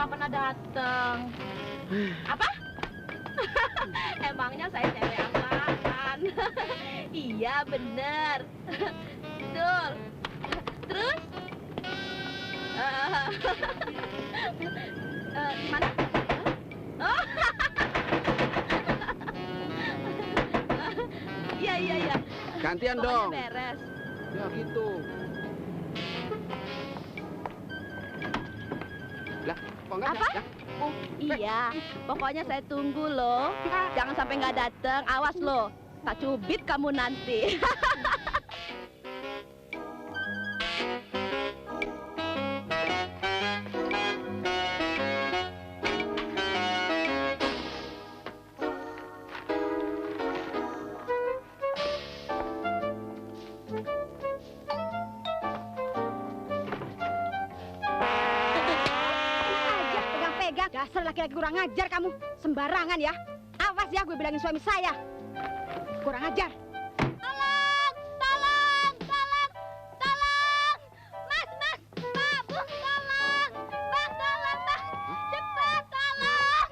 nggak pernah datang. Apa? Emangnya saya cewek apaan? Iya, bener. Betul. Terus? Mana? Oh. Iya. Gantian Pokoknya dong. beres. Ya gitu. Lah, kok nggak Apa? ada? Ya? Oh, iya. Pokoknya saya tunggu loh. Jangan sampai nggak datang. Awas loh. Tak cubit kamu nanti. Dasar laki-laki kurang ajar kamu. Sembarangan ya. Awas ya, gue bilangin suami saya. Kurang ajar. Tolong! Tolong! Tolong! Tolong! Mas! Pak! Bung! Tolong! Bang! Tolong! Bang! Cepat! Tolong!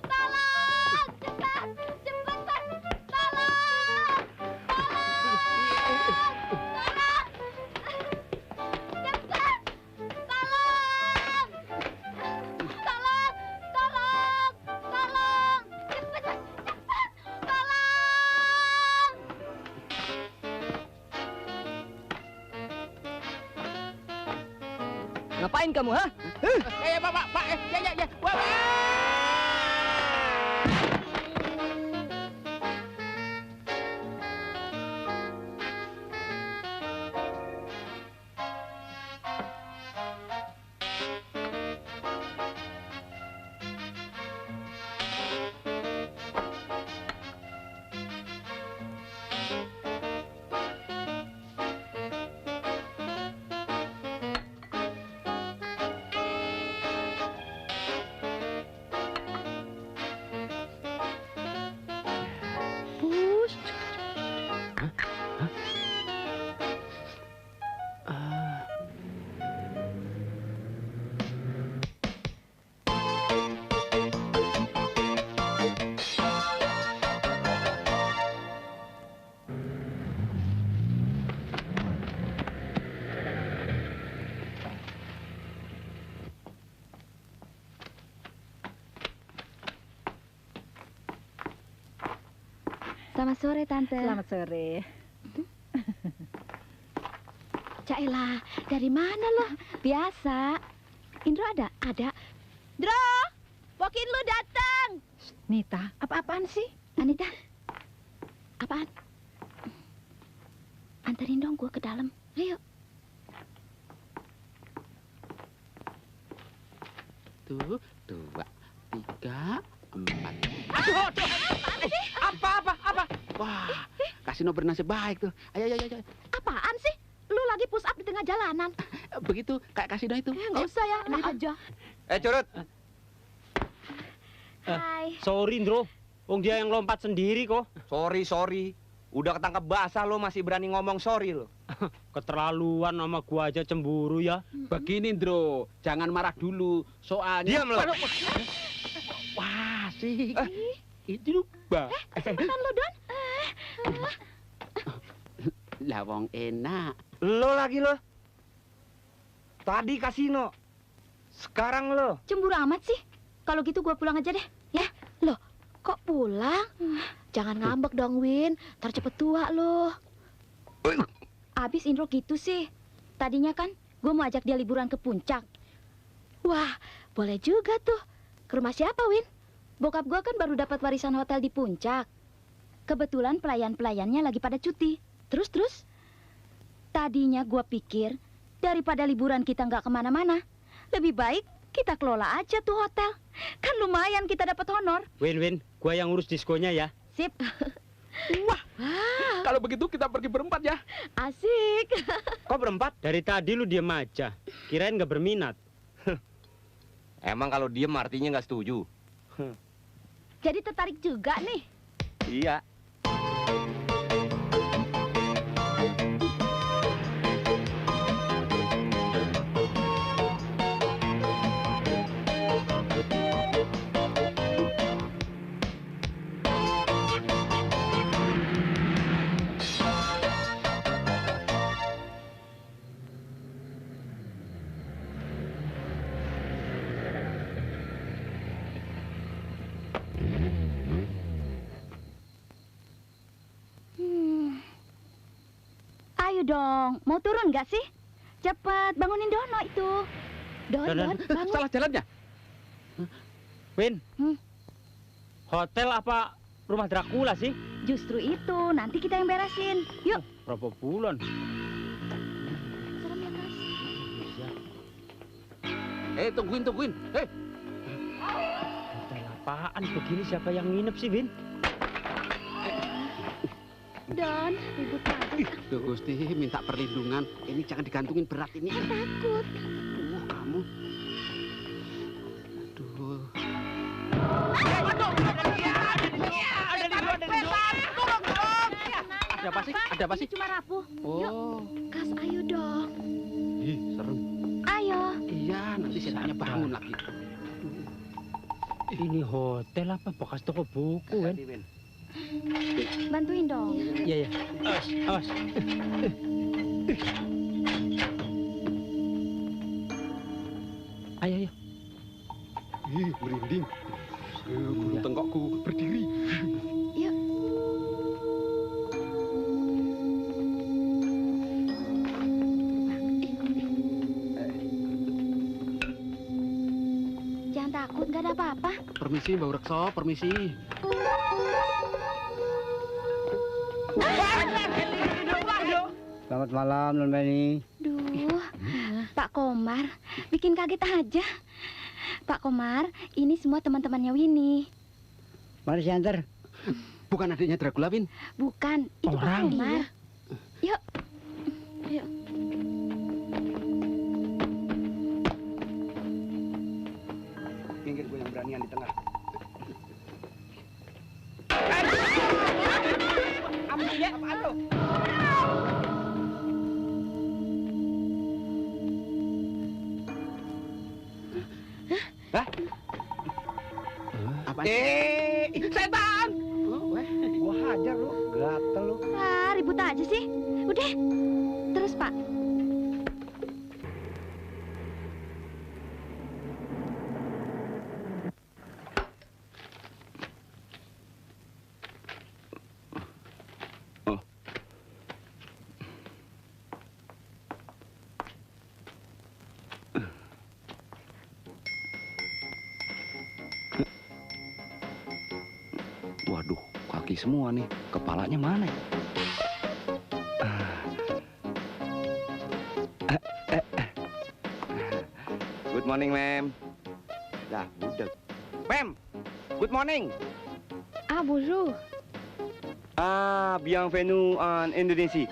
Tolong! Cepat! Cepat! Bang! Tolong! Tolong! Tolong! Cepat! Tolong! Tolong! Tolong! Cepat! Cepat! Tolong! Ngapain kamu, ha? Pak, ya. Wah. Selamat sore, Tante. Selamat sore. Cailah, dari mana lo? Biasa. Indro ada? Ada. Dro, Pokin lu datang. Nita, apa-apaan sih? Anita, apaan? Anterin dong gua ke dalam. Ayo. Tuh, 2, 3, 4. Apa? Wah, kasino bernasib baik tuh. Ayo. Apaan sih? Lu lagi push up di tengah jalanan. Begitu kayak kasino itu. Nggak usah ya, enak aja. Curut. Hai. Sorry, Indro. Wong dia yang lompat sendiri kok. Sorry. Udah ketangkep basah lo masih berani ngomong sorry lo. Keterlaluan sama gua aja cemburu ya. Begini, Ndro, jangan marah dulu. Soalnya Diam lo. Wah, sih. Itu Mbak. Cepetan lo, Don. Lah wong enak. Lo lagi lo. Tadi kasino. Sekarang lo. Cemburu amat sih. Kalau gitu gua pulang aja deh, ya. Loh, kok pulang? Jangan ngambek dong, Win. Ntar cepet tua lo. Abis Indro gitu sih. Tadinya kan gua mau ajak dia liburan ke puncak. Wah, boleh juga tuh. Ke rumah siapa, Win? Bokap gua kan baru dapat warisan hotel di puncak. Kebetulan pelayan-pelayannya lagi pada cuti. Terus? Tadinya gua pikir daripada liburan kita nggak kemana-mana, lebih baik kita kelola aja tuh hotel. Kan lumayan kita dapat honor. Win, gua yang ngurus diskonya ya. Sip. Wah, kalau begitu kita pergi berempat ya. Asik. Kok berempat? Dari tadi lu diem aja. Kirain nggak berminat. Emang kalau diem artinya nggak setuju. Jadi tertarik juga nih. Iya. dong, mau turun nggak sih? Cepat, bangunin Dono itu. Don, Don. bangun. Salah jalannya. Win, Hmm. hotel apa rumah Dracula sih? Justru itu, nanti kita yang beresin. Yuk. Berapa bulan? Serem ya, guys. Iya. Tungguin. Hotel apaan begini, siapa yang nginep sih, Win? Don, ribut banget. Duh, Gusti, minta perlindungan. Ini jangan digantungin berat ini. Takut. Kamu. Aduh. Ada apa sih? Ini cuma rapuh. Yuk, Oh, Kas, ayo dong. ih, serem. Ayo. Iya, nanti setannya bangun lagi. Ini hotel apa bekas toko buku, Win? Bantuin dong. Iya. Awas. Ayo. Ih, merinding. Bulu tengkokku berdiri. Yuk. Jangan takut, nggak ada apa-apa. Permisi, Mbak Rekso, permisi. Selamat malam, Non Beni. Duh, Pak Komar, bikin kaget aja. Pak Komar, ini semua teman-temannya Winnie. Mari saya antar. Bukan adiknya Dracula, Win. Bukan, itu Pak Orang. Komar. Yuk. Yuk. Minggir gue yang beranian di tengah. Ambil ya, apaan lo? Apa? Setan! Oh, weh. Gua hajar lu, gatel lu. Ah, ribut aja sih. Udah. Terus, Pak. Waduh, kaki semua nih. Kepalanya mana ya? Good morning, ma'am. Dah, budak. Ma'am, good morning. Ah, bonjour. Ah, bienvenue en Indonésie.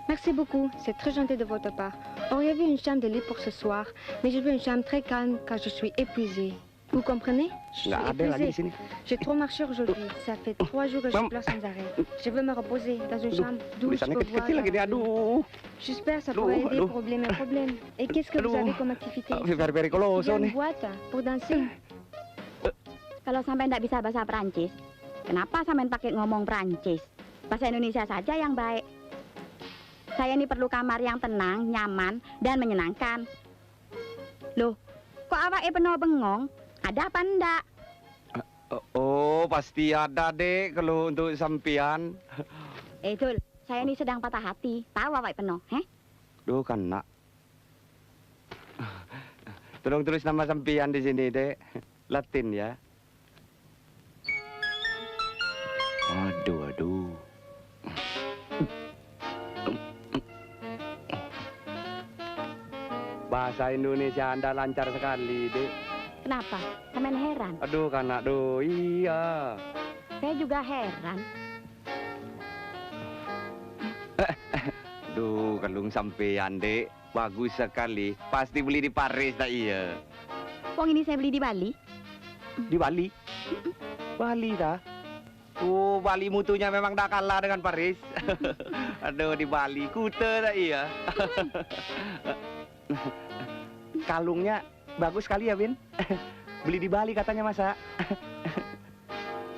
Merci beaucoup, c'est très gentil de votre part. Auriez-vous une chambre de lit pour ce soir? Mais je veux une chambre très calme car je suis épuisée. Vous comprenez? Je suis Nggak ada lagi di épuisée. sini. J'ai trop marché aujourd'hui. Ça fait 3 jours que je Mam- pleure sans arrêt. Je veux me reposer dans une Aduh, chambre d'où je Tulisannya peux voir. kecil-kecil lagi nih, la nature. aduh. J'espère que ça Aduh, pourrait aider aduh. problème et problème. Et qu'est-ce que vous Aduh. avez comme activité? Very Il y a coloso une nih. boîte pour danser. Kalau sampai nggak bisa bahasa Prancis, kenapa sampai pakai ngomong Prancis? Bahasa Indonesia saja yang baik. Saya ini perlu kamar yang tenang, nyaman, dan menyenangkan. Loh, kok awake penuh bengong? Ada apa enggak? Oh, pasti ada, Dek, kalau untuk sampean. Dul, saya ini sedang patah hati. Tahu awake penuh, heh? Duh, kena. Tolong tulis nama sampean di sini, Dek. Latin ya. Aduh. Bahasa Indonesia Anda lancar sekali, Dek. Kenapa? Sampean heran? Aduh, kanak, duh, iya. Saya juga heran. Duh, kalung sampean, Dek. Bagus sekali. Pasti beli di Paris, tak iya? Wong ini saya beli di Bali. Di Bali? Bali dah. Oh, Bali mutunya memang dah kalah dengan Paris. Aduh, di Bali. Kuta tak iya? Kalungnya bagus sekali ya, Bin. Beli di Bali katanya, masa?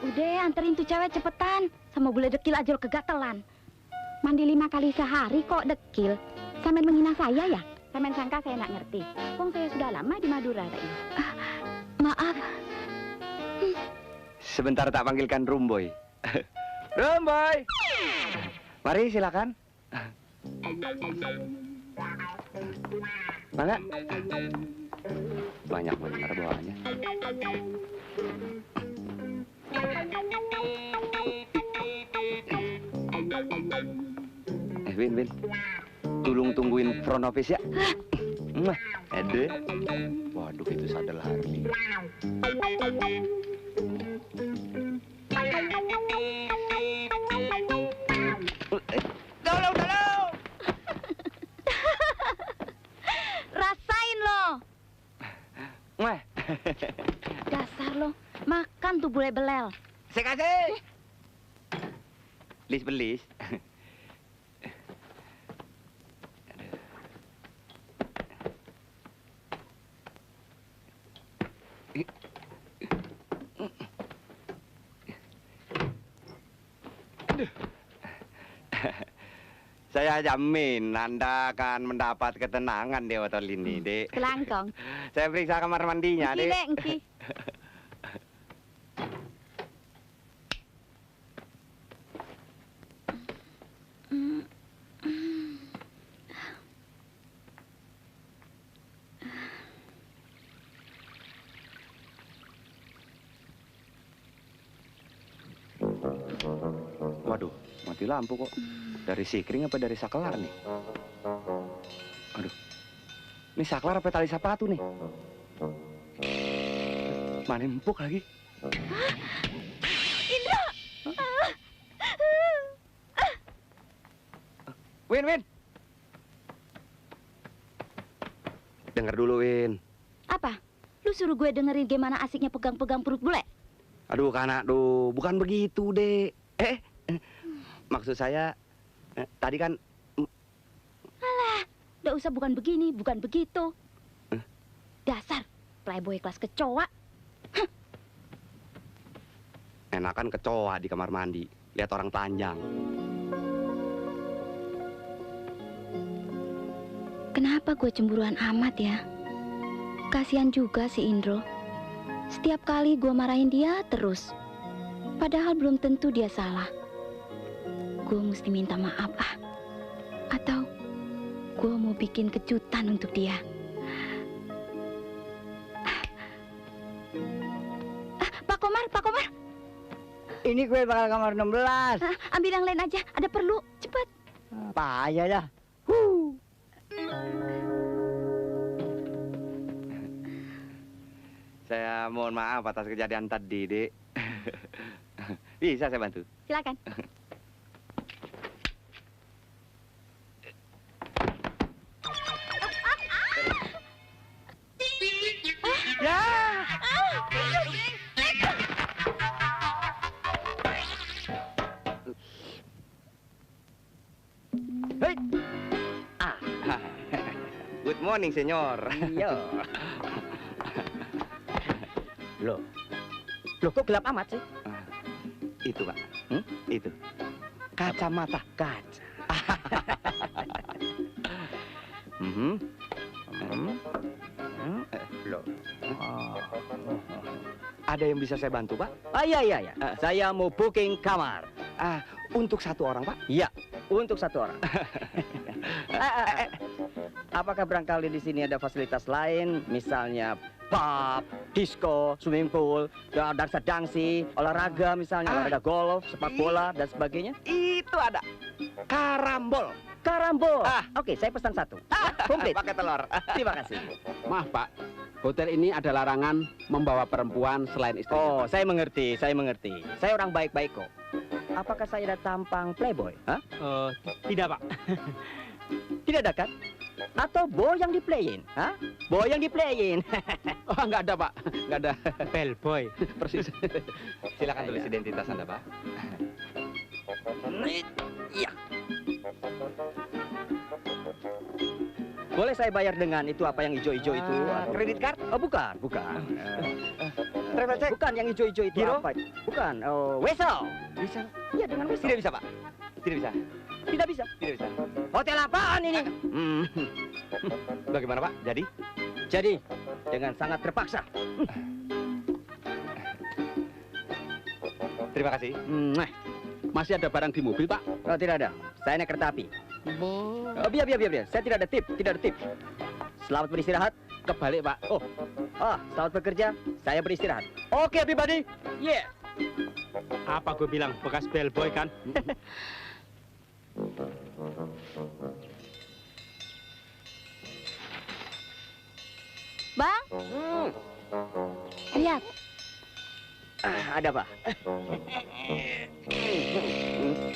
Udah, anterin tuh cewek cepetan. Sama bule dekil aja lo kegatelan. Mandi 5 kali sehari kok dekil. Sampean menghina saya ya? Sampean sangka saya nggak ngerti. Wong saya sudah lama di Madura tak iya? Maaf. Sebentar tak panggilkan Rumboy. Rumboy! Mari, silakan. Mana? Banyak benar bawaannya. Win. Tolong tungguin front office ya. Ede. Waduh, itu sadel Harley. Tolong. Rasain lo. Dasar lo, makan tuh bule belel. Saya kasih. Belis. Saya jamin Anda akan mendapat ketenangan di hotel ini, Dek. Kelangkong. Saya periksa kamar mandinya, Engki, Dek. Dek, engki. Waduh, mati lampu kok. Dari sikring apa dari saklar nih? Aduh, ini saklar apa tali sepatu nih? Mana empuk lagi? Indra! Win. Dengar dulu, Win. Apa? Lu suruh gue dengerin gimana asiknya pegang-pegang perut bule? Aduh, Kana, bukan begitu, Dek. Maksud saya, tadi kan... Alah, udah usah bukan begini, bukan begitu. Dasar, playboy kelas kecoa. Enakan kecoa di kamar mandi. Lihat orang telanjang. Kenapa gue cemburuan amat ya? Kasihan juga si Indro. Setiap kali gue marahin dia terus. Padahal belum tentu dia salah. Gue mesti minta maaf Atau gue mau bikin kejutan untuk dia. Pak Komar. Ini gue bakal kamar 16. Ambil yang lain aja, ada perlu. Cepat. Apa aja dah. Saya mohon maaf atas kejadian tadi, Dek. Bisa saya bantu? Silakan. Ya. Hei. Good morning, senyor. Iya. Loh, kok gelap amat sih? Itu, Pak. Itu. Kacamata. Kaca. Loh. Ada yang bisa saya bantu, Pak? Iya. Saya mau booking kamar. Untuk satu orang, Pak? Iya, untuk satu orang. Apakah barangkali di sini ada fasilitas lain, misalnya pub, disco, swimming pool, dansa dangsi, olahraga misalnya, olahraga golf, sepak bola dan sebagainya? Itu ada. Karambol. Oke, saya pesan satu. Komplit. Pakai telur. Terima kasih. Maaf, Pak. Hotel ini ada larangan membawa perempuan selain istri. Oh, saya mengerti. Saya orang baik-baik kok. Apakah saya ada tampang playboy? Tidak, Pak. Tidak ada kan? Atau boy yang diplayin? Boy yang diplayin. Oh, nggak ada, Pak. Nggak ada. Bellboy. Persis. Silakan tulis identitas Anda, Pak. Iya. Boleh saya bayar dengan itu apa yang hijau-hijau itu? Kredit card? Oh, bukan. Travel check? Bukan yang hijau-hijau itu Giro? apa? Bukan. Oh, wesel. Bisa. Iya, dengan wesel. Tidak bisa, Pak. Tidak bisa. Tidak bisa. Tidak bisa. Hotel apaan ini? Bagaimana, Pak? Jadi, dengan sangat terpaksa. Terima kasih. Masih ada barang di mobil, Pak? Oh, tidak ada. Saya naik kereta api. Biar, biar, biar, biar. Saya tidak ada tip, tidak ada tip. Selamat beristirahat. Kebalik, Pak. Oh, selamat bekerja. Saya beristirahat. Oke, everybody. Yeah. Apa gue bilang, bekas bellboy kan? Bang, lihat. Ada apa?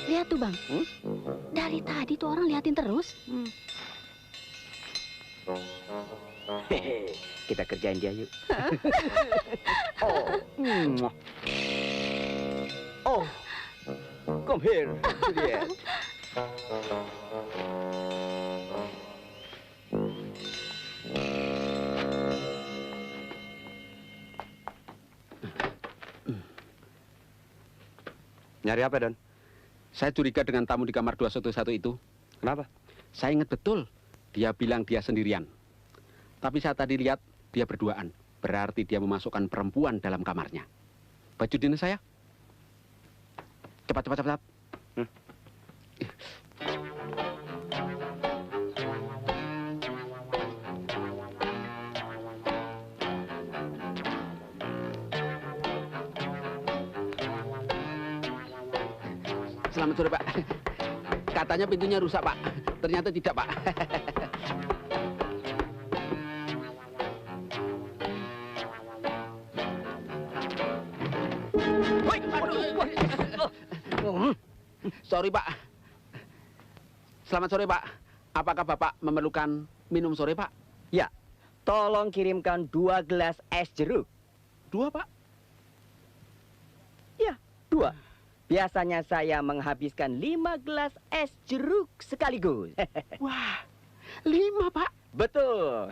Lihat tuh, Bang. Dari tadi tuh orang liatin terus. Hehe, kita kerjain dia yuk. Oh, oh, come here, Juliet. Nyari apa, Don? Saya curiga dengan tamu di kamar 211 itu. Kenapa? Saya ingat betul, dia bilang dia sendirian. Tapi saya tadi lihat dia berduaan. Berarti dia memasukkan perempuan dalam kamarnya. Baju dinas saya. Cepat, cepat, cepat. Selamat sore, Pak. Katanya pintunya rusak, Pak. Ternyata tidak, Pak. Sorry, Pak. Selamat sore, Pak. Apakah Bapak memerlukan minum sore, Pak? Ya, tolong kirimkan 2 gelas es jeruk. 2, Pak. Ya, 2. Biasanya saya menghabiskan 5 gelas es jeruk sekaligus. Wah, 5, Pak. Betul.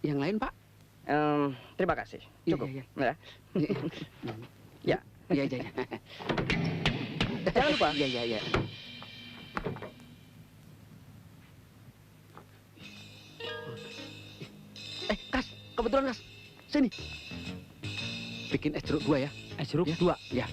Yang lain, Pak? Terima kasih. Cukup. Iya, Ya. Ya. Iya, iya, iya. Jangan lupa. Iya, iya, iya. Kas, kebetulan, Kas. Sini. Bikin es jeruk 2 ya. Es jeruk Ya. 2. Ya.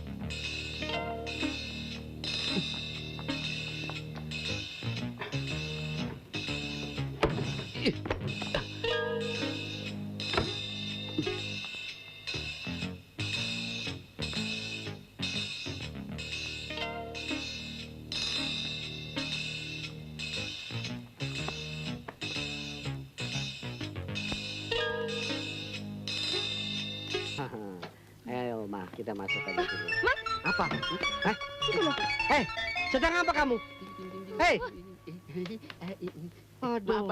Ayo, Ma, kita masuk aja dulu. Apa? Sedang apa kamu? Hei! Aduh.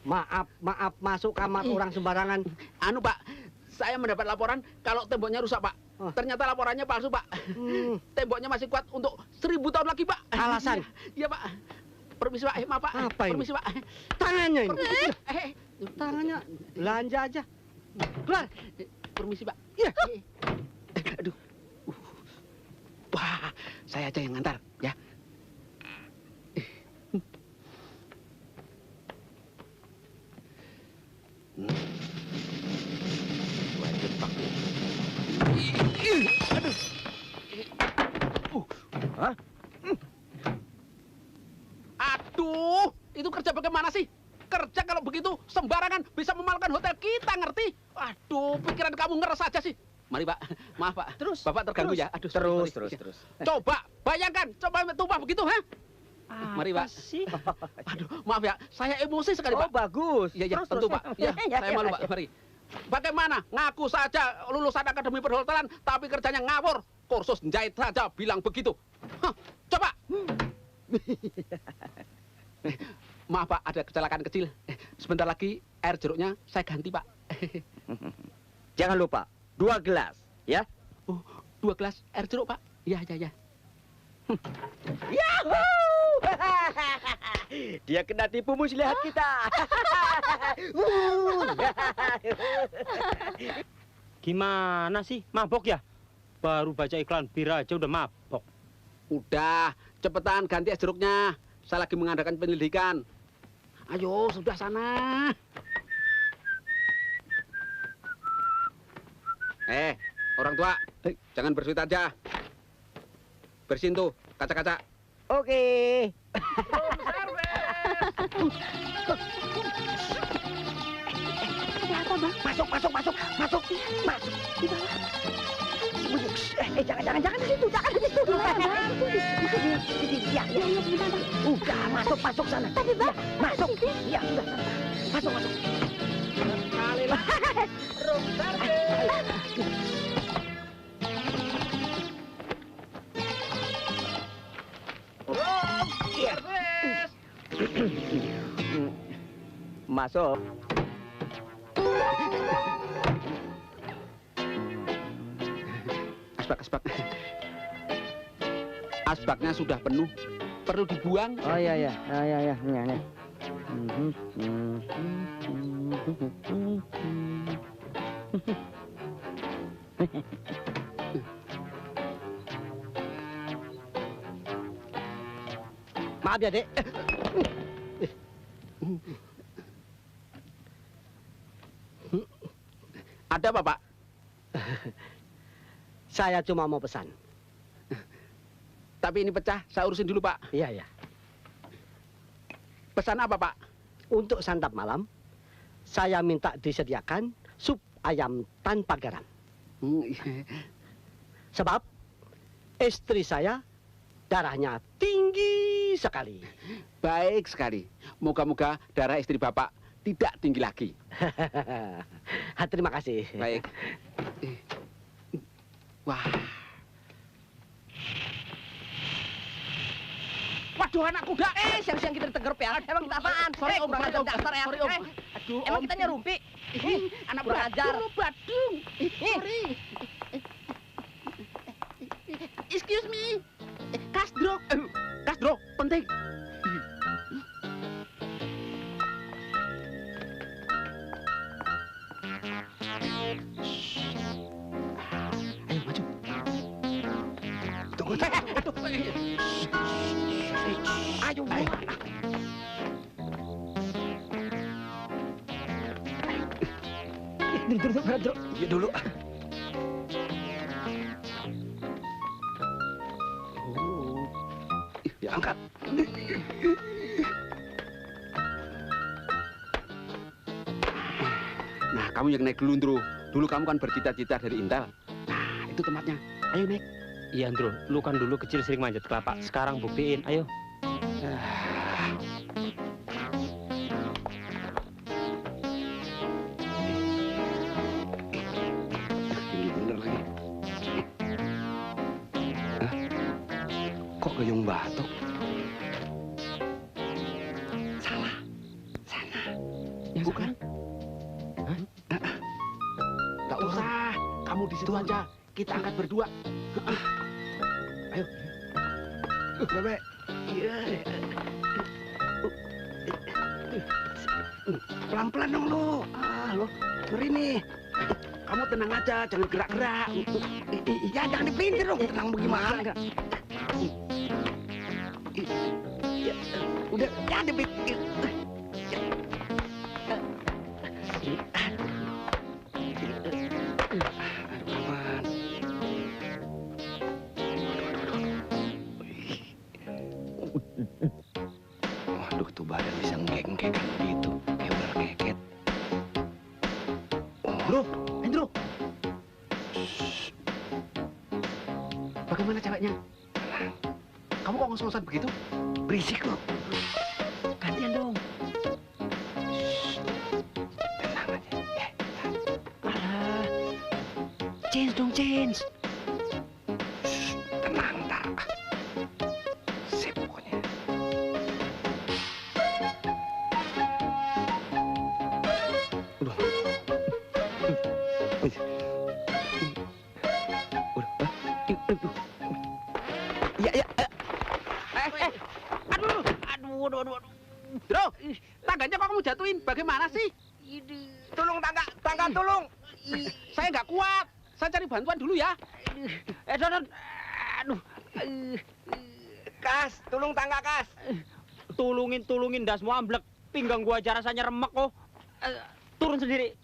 Maaf, Pak. Maaf, masuk kamar orang sembarangan. Anu, Pak. Saya mendapat laporan kalau temboknya rusak, Pak. Oh. Ternyata laporannya palsu, Pak. Temboknya masih kuat untuk 1000 tahun lagi, Pak. Alasan? Iya, Pak. Permisi, Pak. Maaf, Pak. Apa ini? Permisi, Pak. Tangannya ini. Eh, Tangannya belanja aja. Keluar. permisi, Pak. Iya. Aduh. Wah, saya aja yang ngantar, ya. Wajib, Pak. Aduh. Hah? Aduh, itu kerja bagaimana sih? Kerja kalau begitu sembarangan bisa memalukan hotel kita, ngerti? Aduh, pikiran kamu ngeres aja sih. Mari, Pak. Maaf, Pak. Terus. Bapak terganggu Terus. ya? Aduh, Terus, sorry. terus. Coba, bayangkan. Coba tumpah begitu, ha? Mari, Pak. Sih? Aduh, maaf ya. Saya emosi sekali, Oh, Pak. bagus. Iya, iya, Terus, tentu, terus. Pak. Ya, saya malu, Pak. Mari. Bagaimana? Ngaku saja lulusan akademi perhotelan, tapi kerjanya ngawur. Kursus jahit saja bilang begitu. Hah, coba. Maaf, Pak, ada kecelakaan kecil. Sebentar lagi air jeruknya saya ganti, Pak. Jangan lupa, 2 gelas, ya. Oh, 2 gelas air jeruk, Pak. Iya, iya, iya. Yahoo! Dia kena tipu muslihat kita. Gimana sih? Mabok ya? Baru baca iklan bir aja udah mabok. Udah, cepetan ganti es jeruknya. Saya lagi mengadakan penyelidikan. Ayo, sudah sana. Orang tua, jangan bersuit aja. Bersihin tuh kaca-kaca. Oke. Ada apa, Bang? Masuk. Di bawah. Jangan di situ. Di mana, Bang? Di sini. Ya. Iya, sebentar, Bang. Udah, masuk sana. Tapi, Bang, Masuk. di sini. Iya, sudah sana. Masuk. Kali lah. Room service. Room service. Masuk. Asbak. Asbaknya sudah penuh. Perlu dibuang. Oh iya. Ini. Maaf ya, Dek. Ada apa, Pak? Saya cuma mau pesan. Tapi ini pecah, saya urusin dulu, Pak. Iya. Pesan apa, Pak? Untuk santap malam, saya minta disediakan sup ayam tanpa garam. Sebab istri saya darahnya tinggi sekali. Baik sekali. Moga-moga darah istri Bapak tidak tinggi lagi. Terima kasih. Baik. Wah. Waduh, anak kuda. Siang-siang kita ditegerp ya. Emang kita apaan? Sorry, Om. Kurang ajar dasar ya. Sorry, Om. Aduh, Emang Om. kita nyerumpi. Anak kurang ajar. Badung. Sorry. Excuse me. Kasdro, penting. Ayo maju. Tunggu. Aduh. Ayo. Dulu. Ya, angkat. Nah, kamu yang naik dulu, Ndro. Dulu kamu kan bercita-cita dari Intel. Nah, itu tempatnya. Ayo naik. Iya, Andro. Lu kan dulu kecil sering manjat kelapa. Sekarang buktiin, ayo. Tinggi bener lagi. Hah? Kok gayung batok? Salah. Sana. Yang bukan? Hah? Gak usah. Kamu di situ aja. Kita angkat berdua. Ayo. Bebe. Iya. Pelan-pelan dong lu. Lo ngeri nih. Kamu tenang aja, jangan gerak-gerak. Ya, jangan dipelintir dong. Tenang bagaimana? Ya, udah, jangan dipelintir. Waduh, tuh badan bisa ngek-ngek gitu. Kayak ular keket. Bro, Hendro. Bagaimana ceweknya? Kamu kok ngos-ngosan begitu? Berisik loh. Gantian dong. Tenang aja. Alah. Change dong, change. Tenang, ntar. Sip pokoknya. Udah. Ya. Aduh. Bro, tangganya kok kamu jatuhin? Bagaimana sih? Tolong tangga tolong. Saya nggak kuat. Saya cari bantuan dulu ya. Don. Aduh. Kas, tolong tangga, Kas. Tulungin, das mau amblek. Pinggang gua aja rasanya remek kok. Turun sendiri.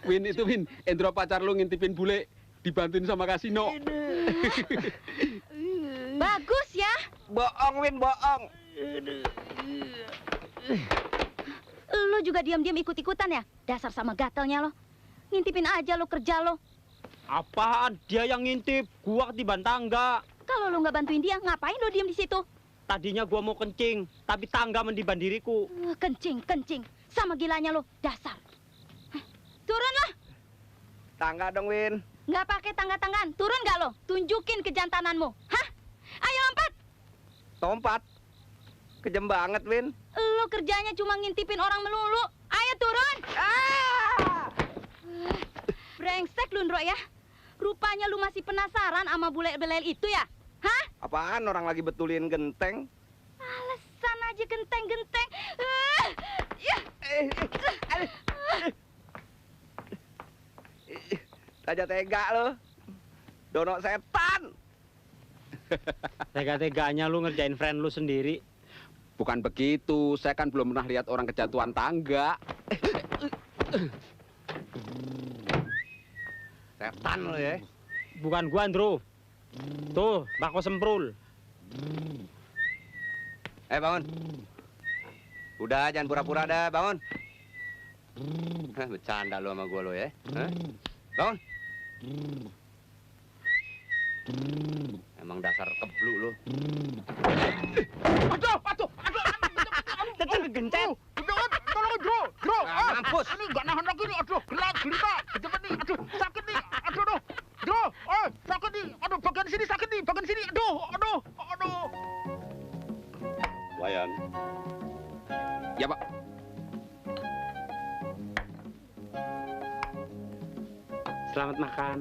Win, Endro pacar lu ngintipin bule. Dibantuin sama kasino. Bagus ya. Bohong, Win, bohong. Lu juga diam-diam ikut-ikutan ya? Dasar sama gatelnya lo. Ngintipin aja lo kerja lo. Apaan? Dia yang ngintip, gua ketiban tangga. Kalau lo nggak bantuin dia, ngapain lo diam di situ? Tadinya gua mau kencing, tapi tangga mendiban diriku. Kencing. Sama gilanya lo, dasar. Turun lah. Tangga dong, Win. Nggak pakai tangga-tanggaan. Turun nggak lo? Tunjukin kejantananmu. Hah? Ayo lompat. Lompat. Kejem banget, Win. Lo kerjanya cuma ngintipin orang melulu. Ayo turun. Brengsek lu, Ndro ya. Rupanya lu masih penasaran sama bule belel itu ya? Hah? Apaan orang lagi betulin genteng? Alasan aja genteng-genteng. Raja tega lo. Dono setan. Tega-teganya lu ngerjain friend lu sendiri. Bukan begitu, saya kan belum pernah lihat orang kejatuhan tangga. Setan lo ya. Bukan gua, Andro. Tuh, bako semprul. Bangun. Udah, jangan pura-pura dah, bangun. Bercanda lo sama gua lo ya. Bangun. Emang dasar keblu lo. Aduh. Tetep kegencet. Tolong, Bro. Mampus. Ini nggak nahan lagi nih. Aduh, gelita. Kejepit nih. Aduh, sakit nih. Aduh. Bro, sakit nih. Aduh, bagian sini sakit nih. Bagian sini. Aduh. Wayan. Ya, Pak. Selamat makan.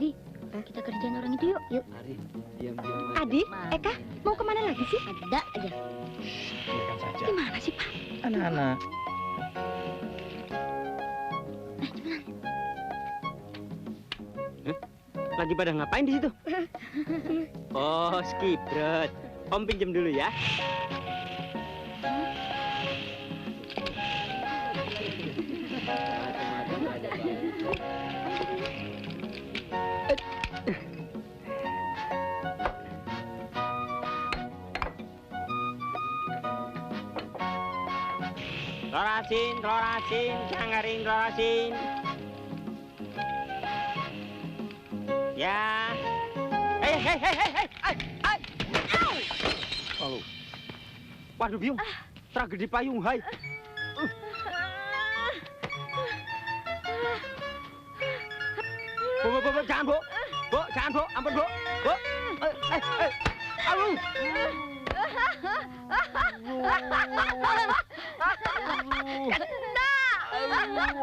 Di, kita kerjain orang itu yuk. Yuk. Mari, diam. Adi, Eka, mau kemana lagi sih? Ada aja. Biarkan saja. Gimana sih, Pak? Anak-anak. Lagi pada ngapain di situ? Oh, skibret. Om pinjem dulu ya. Telur asin, sanggaring telur asin. Ya. Hei. Au. Waduh, Biung. Tragedi payung, hai. Bu, jangan, Bu. Bu, jangan, Bu. Ampun, Bu. Bu. Aduh.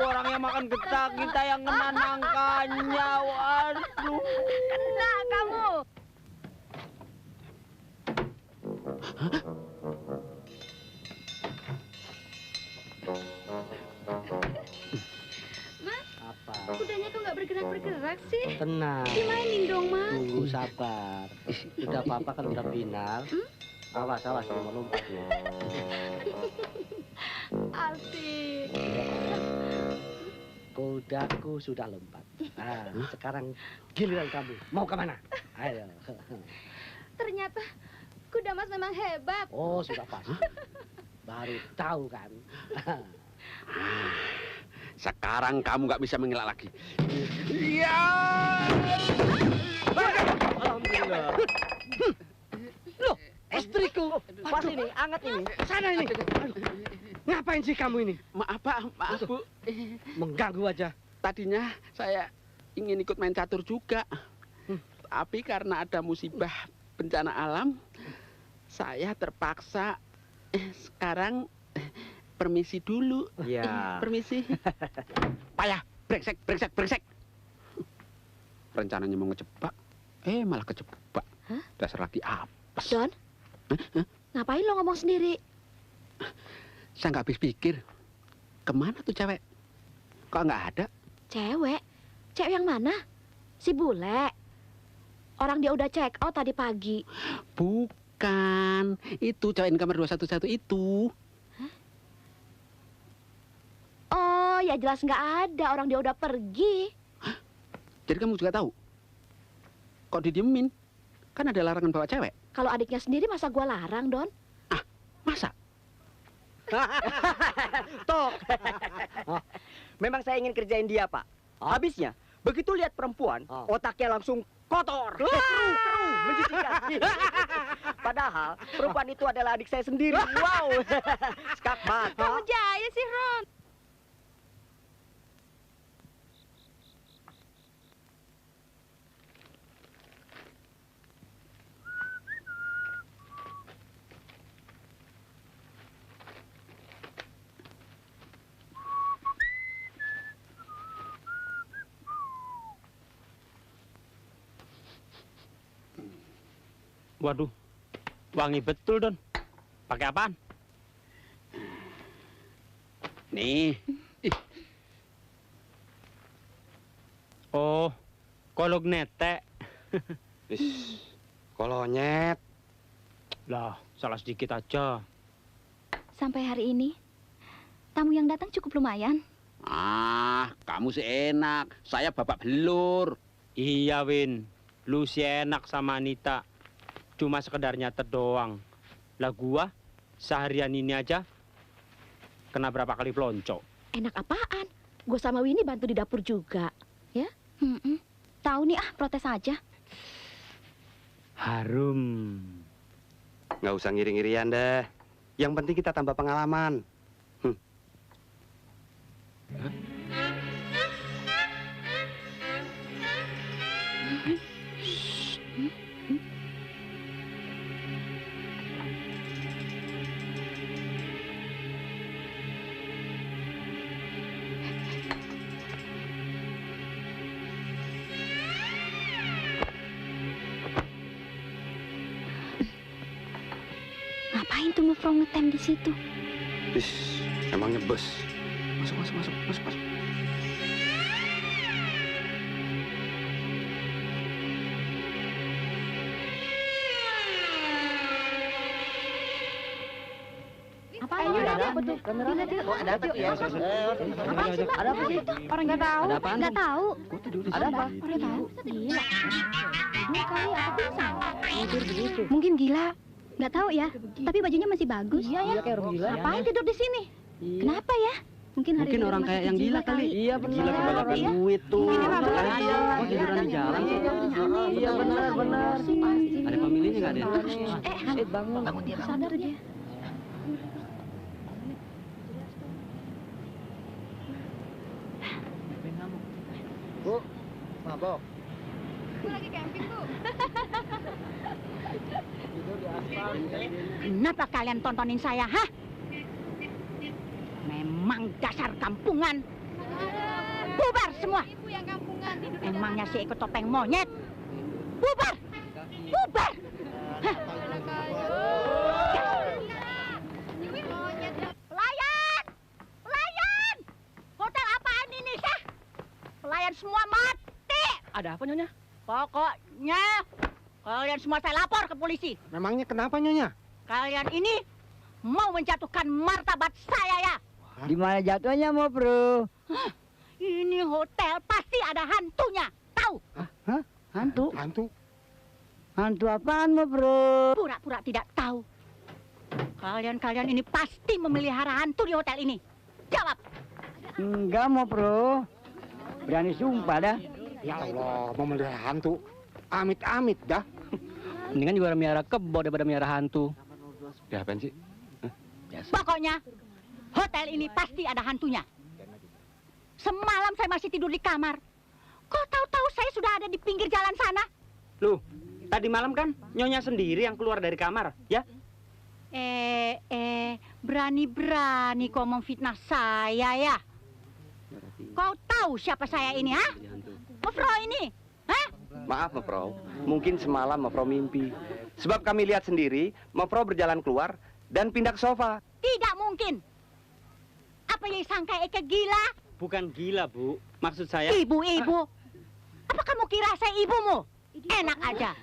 Orang yang makan getah, kita yang kena nangkanya. Waduh. Kena kamu. Mas, Apa? kudanya kok nggak bergerak sih? Tenang. Dimainin dong, Mas. Tunggu sabar. Udah Papa kan udah final. Awas, mau lompat ya. Asik. Kudaku sudah lompat. Nah, sekarang giliran kamu. Mau kemana? Ayo. Ternyata kuda Mas memang hebat. Oh, sudah pasti. Baru tahu kan. Sekarang kamu nggak bisa mengelak lagi. Alhamdulillah. Loh, istriku. Pas ini, anget ini. Sana ini. Ngapain sih kamu ini? Maaf, Pak. Maaf, Bu. Mengganggu aja. Tadinya saya ingin ikut main catur juga. Tapi karena ada musibah bencana alam, saya terpaksa sekarang permisi dulu. Ya. Permisi. Payah, brengsek. Rencananya mau ngejebak, malah kejebak. Hah? Dasar lagi apes. Don, ngapain lo ngomong sendiri? Saya nggak habis pikir. Kemana tuh cewek? Kok nggak ada? Cewek? Cewek yang mana? Si bule? Orang dia udah check out tadi pagi. Bukan. Itu cewek di kamar 211 itu. Oh, ya jelas nggak ada. Orang dia udah pergi. Jadi kamu juga tahu? Kok didiemin? Kan ada larangan bawa cewek. Kalau adiknya sendiri masa gua larang, Don? Masa? Tok. Memang saya ingin kerjain dia, Pak. Habisnya, begitu lihat perempuan, otaknya langsung kotor. Keruh, menjijikan. Padahal perempuan itu adalah adik saya sendiri. Wow. Skakmat. Kamu jaya sih, Ron. Waduh, wangi betul, Don. Pakai apaan? Nih, Oh, kolog netek. Kolonyet. Lah, salah sedikit aja. Sampai hari ini, tamu yang datang cukup lumayan. kamu sih enak. Saya bapak belur. Iya, Win. Lu sih enak sama Anita. Cuma sekedar nyatet doang. Lah gua, seharian ini aja, kena berapa kali pelonco. Enak apaan? Gue sama Winnie bantu di dapur juga. Ya? Tahu nih protes aja. Harum. Nggak usah ngiri-ngirian deh. Yang penting kita tambah pengalaman. Ngapain tuh Mufro ngetem di situ? Emangnya bos. Masuk. Apaan? Ada apa tuh? Ada apa tuh ya? Apaan sih, Mbak? Ada apa sih? Orang nggak tahu. Ada apaan? Nggak tahu. Ada apa? Orang tahu. Gila. Tidur kali atau pingsan? Mungkin gila. Nggak tahu ya. Tapi bajunya masih bagus. Iya ya. Kayak orang gila. Ngapain tidur di sini? Kenapa ya? Mungkin orang kayak yang gila kali. Iya benar. Gila kebanyakan Iya. duit tuh. Ini mah benar. Kok tiduran di jalan sih? Iya benar. Ada pemilihnya nggak ada? Bangun. Dia sadar dia. Bu, mabok. Kenapa kalian tontonin saya, hah? Memang dasar kampungan. Bubar semua. Emangnya si ikut topeng monyet. Bubar. Hah? Pelayan. Hotel apaan ini, sah? Pelayan semua mati. Ada apa Nyonya? Pokoknya kalian semua saya lapor ke polisi. Memangnya kenapa Nyonya? Kalian ini mau menjatuhkan martabat saya ya. Di mana jatuhnya mau bro? Ini hotel pasti ada hantunya. Tahu? Hantu? Hantu? Hantu apaan mau bro? Pura-pura tidak tahu. Kalian ini pasti memelihara hantu di hotel ini. Jawab. Enggak mau bro. Berani sumpah dah. Ya Allah, mau melihara hantu. Amit-amit dah. Mendingan juga miara kebo daripada miara hantu. Ya apaan sih? Pokoknya hotel ini pasti ada hantunya. Semalam saya masih tidur di kamar. Kok tahu-tahu saya sudah ada di pinggir jalan sana? Loh, tadi malam kan Nyonya sendiri yang keluar dari kamar, ya? Berani-berani kau memfitnah saya ya? Kau tahu siapa saya ini, ha? Mufro ini, ha? Maaf, Mafro. Mungkin semalam Mafro mimpi. Sebab kami lihat sendiri, Mafro berjalan keluar dan pindah ke sofa. Tidak mungkin. Apa yang sangka Eke gila? Bukan gila, Bu. Maksud saya... Ibu-ibu. Apa kamu kira saya ibumu? Enak aja.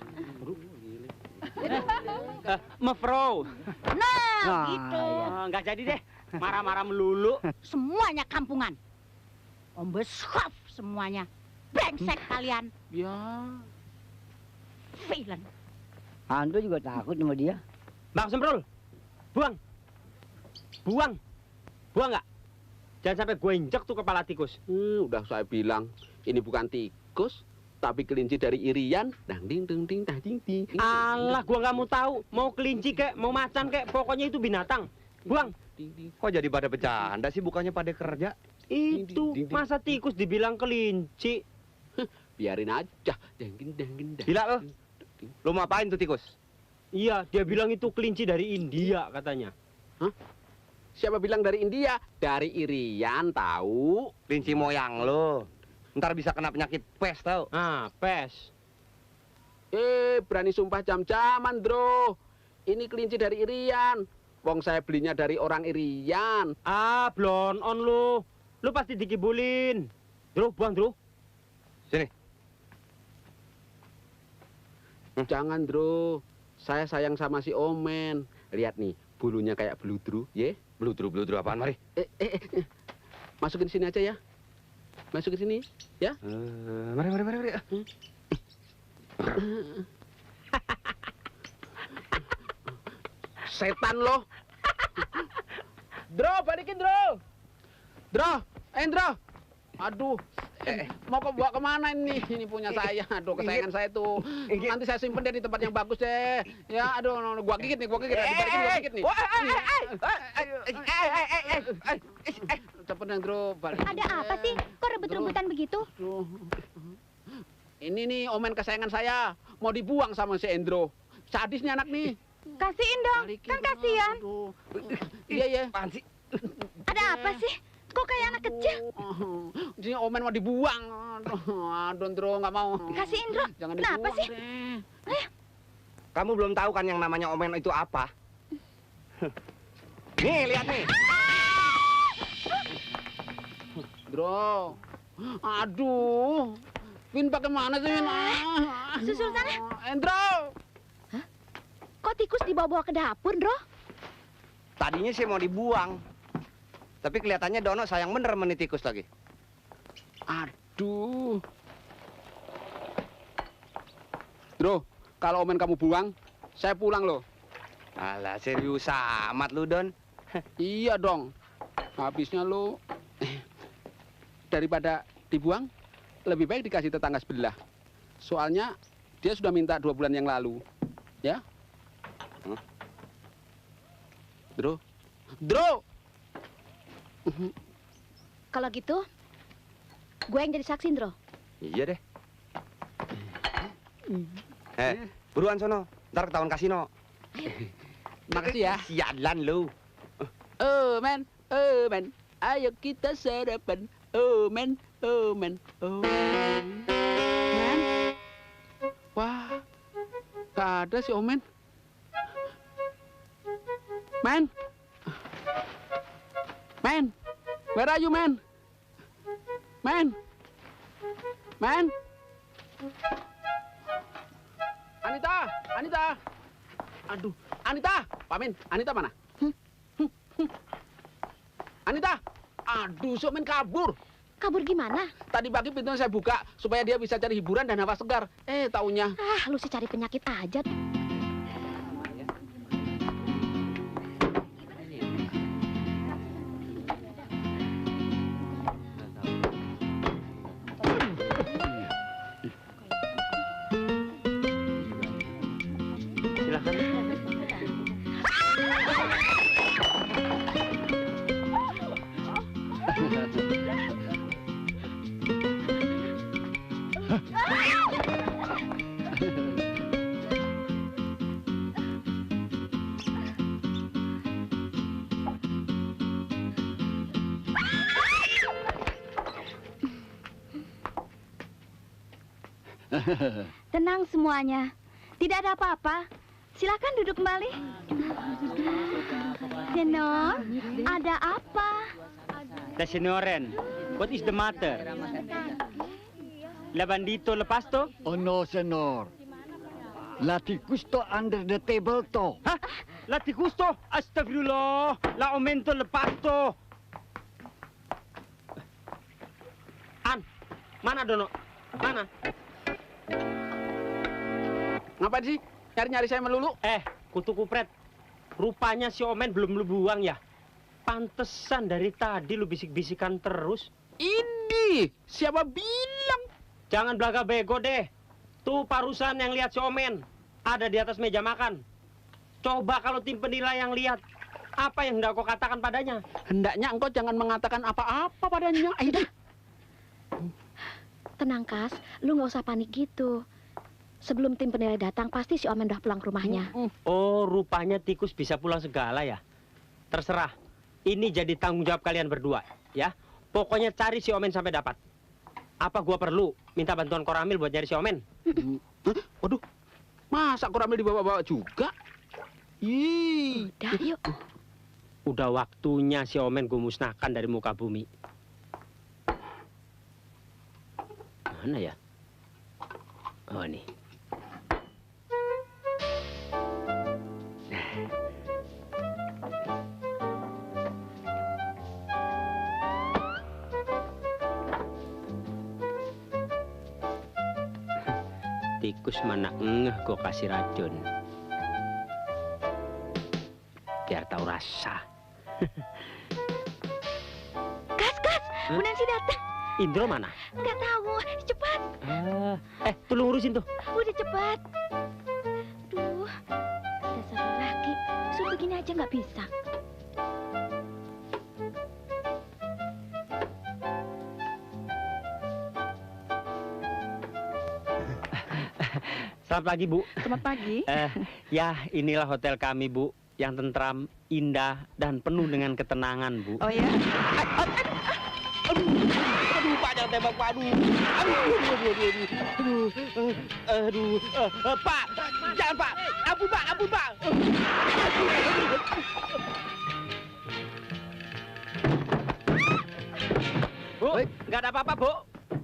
Mefro. Nah, gitu. Nggak jadi deh. Marah-marah melulu. Semuanya kampungan. Om Beskov semuanya. Brengsek kalian. Ya. Villain. Hantu juga takut sama dia. Bang Semprul, buang. Buang. Buang nggak? Jangan sampai gue injek tuh kepala tikus. Udah saya bilang, ini bukan tikus, tapi kelinci dari Irian. Dang ding ding ding dang ding ding. Alah, gua nggak mau tahu. Mau kelinci kek, mau macan kek, pokoknya itu binatang. Buang. Kok jadi pada bercanda sih, bukannya pada kerja? Itu masa tikus dibilang kelinci? Biarin aja. Dang ding dang ding dang. Gila lo. Lo mau apain tuh tikus? Iya, dia bilang itu kelinci dari India katanya. Hah? Siapa bilang dari India? Dari Irian, tahu? Kelinci moyang lo. Ntar bisa kena penyakit pes tau. Ah, pes. Berani sumpah jam-jaman, Bro. Ini kelinci dari Irian. Wong saya belinya dari orang Irian. Ah, blon on lu. Lu pasti dikibulin. Dro, buang, Dro. Sini. Jangan, Bro. Saya sayang sama si Omen. Lihat nih, bulunya kayak beludru, ye? Beludru apaan, mari? Masukin sini aja ya. Masukin sini, ya. Mari. Setan lo. Dro, balikin, Dro. Dro. Aduh, mau bawa kemana ini? Ini punya saya. Aduh, kesayangan saya tuh. Nanti saya simpen deh di tempat yang bagus deh. Ya, aduh, gua gigit nih. Dibalikin gua gigit nih. Cepet dong, Dro. Ada apa sih? Kok rebut-rebutan begitu? Ini nih omen kesayangan saya. Mau dibuang sama si Endro. Sadis nih anak nih. Kasihin dong, kan kasihan. Iya. Apaan sih? Ada apa sih? Kok kayak anak kecil? Ini omen mau dibuang. Aduh, Ndro, nggak mau. Kasihin, Ndro. Jangan Kenapa dibuang sih? deh. Ayo. Kamu belum tahu kan yang namanya omen itu apa? Nih, lihat nih. Ndro. Aduh. Win bagaimana sih, Win? Susul sana. Endro. Kok tikus dibawa-bawa ke dapur, Ndro? Tadinya sih mau dibuang. Tapi kelihatannya Dono sayang bener sama nih tikus lagi. Aduh. Ndro, kalau omen kamu buang, saya pulang loh. Alah, serius amat lu, Don. Iya dong. Habisnya lo daripada dibuang, lebih baik dikasih tetangga sebelah. Soalnya dia sudah minta 2 bulan yang lalu. Ya? Ndro. Kalau gitu, gue yang jadi saksi, Ndro. Iya deh. Buruan sono. Ntar ketahuan kasino. Makasih ya. Sialan lu. Men. Ayo kita sarapan. Men. Men. Wah, gak ada si Omen. Men. Where are you, man? Man. Anita. Aduh, Anita. Pamin, Anita mana? Anita. Aduh, si Omen kabur. Kabur gimana? Tadi pagi pintunya saya buka supaya dia bisa cari hiburan dan nafas segar. Taunya. Lu sih cari penyakit aja. Tenang semuanya. Tidak ada apa-apa. Silakan duduk kembali. Senor, ada apa? La Senoren, what is the matter? La bandito lepas to? Oh no, senor. La tikus to under the table to. Hah? La tikus to? Astagfirullah. La aumento lepas to. Mana Dono? Mana? Ngapain sih? Nyari-nyari saya melulu. Kutu kupret. Rupanya si Omen belum lu buang ya? Pantesan dari tadi lu bisik-bisikan terus. Ini siapa bilang? Jangan belaga bego deh. Tuh parusan yang lihat si Omen. Ada di atas meja makan. Coba kalau tim penilai yang lihat. Apa yang hendak kau katakan padanya? Hendaknya engkau jangan mengatakan apa-apa padanya. Aida. Tenang, Kas. Lu nggak usah panik gitu. Sebelum tim penilai datang, pasti si Omen udah pulang ke rumahnya. Oh, rupanya tikus bisa pulang segala ya? Terserah. Ini jadi tanggung jawab kalian berdua, ya. Pokoknya cari si Omen sampai dapat. Apa gua perlu minta bantuan Koramil buat nyari si Omen? Waduh, masa Koramil dibawa-bawa juga? Ih. Udah, yuk. Udah waktunya si Omen gue musnahkan dari muka bumi. Mana ya? Oh, nih. Tikus mana ngeh gue kasih racun. Biar tahu rasa. Kas, Bu Nancy datang. Indro mana? Nggak tahu, cepat. Tolong urusin tuh. Udah cepat. Duh, dasar laki. Suruh begini aja nggak bisa. Selamat pagi, Bu. Selamat pagi. Ya, inilah hotel kami, Bu. Yang tentram, indah, dan penuh dengan ketenangan, Bu. Oh ya? Aduh, Pak, jangan tembak, Pak. Aduh. Pak, jangan, Pak. Ampun, Pak. Bu, nggak ada apa-apa, Bu.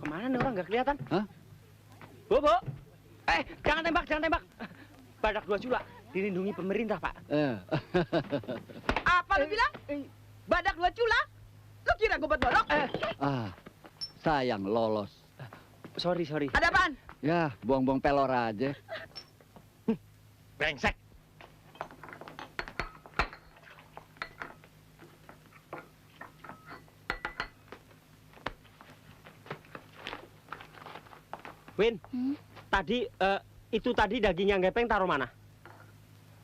Kemana nih orang nggak kelihatan? Hah? Bu. Jangan tembak. Badak 2 cula. Dilindungi pemerintah, Pak. Apa lu bilang? Badak 2 cula? Lu kira gue buat bolok? Sayang lolos. Sorry. Ada apaan? Ya, buang-buang pelor aja. Brengsek. Win, itu tadi daging yang gepeng taruh mana?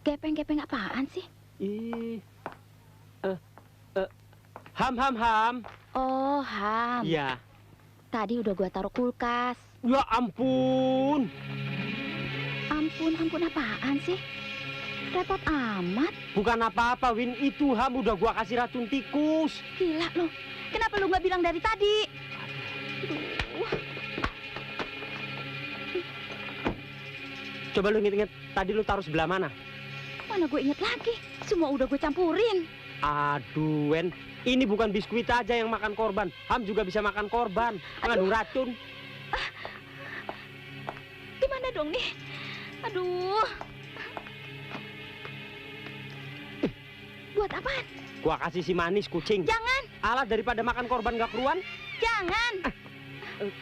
Gepeng apaan sih? Ham. Oh, ham. Iya. Tadi udah gua taruh kulkas. Ya ampun. Ampun apaan sih? Repot amat. Bukan apa-apa, Win. Itu ham udah gua kasih racun tikus. Gila lo. Kenapa lu nggak bilang dari tadi? Coba lu inget-inget, tadi lu taruh sebelah mana? Mana gue inget lagi. Semua udah gue campurin. Aduh, Wen. Ini bukan biskuit aja yang makan korban. Ham juga bisa makan korban. Mengandung racun. Gimana dong nih? Aduh. Buat apaan? Gua kasih si manis kucing. Jangan. Alat daripada makan korban gak keruan. Jangan.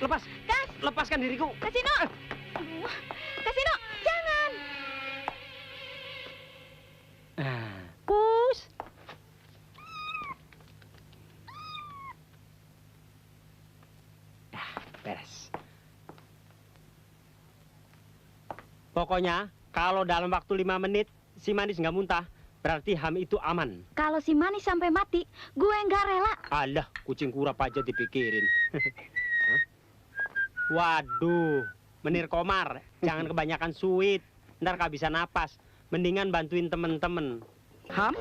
Lepas. Kas. Lepaskan diriku. Kasino. Aduh. Kasino, jangan. Kus. Beres. Pokoknya, kalau dalam waktu 5 menit si manis nggak muntah, berarti ham itu aman. Kalau si manis sampai mati, gue nggak rela. Alah, kucing kurap aja dipikirin. Waduh, Menir Komar, jangan kebanyakan sweet. Ntar gak bisa napas. Mendingan bantuin temen-temen. Ham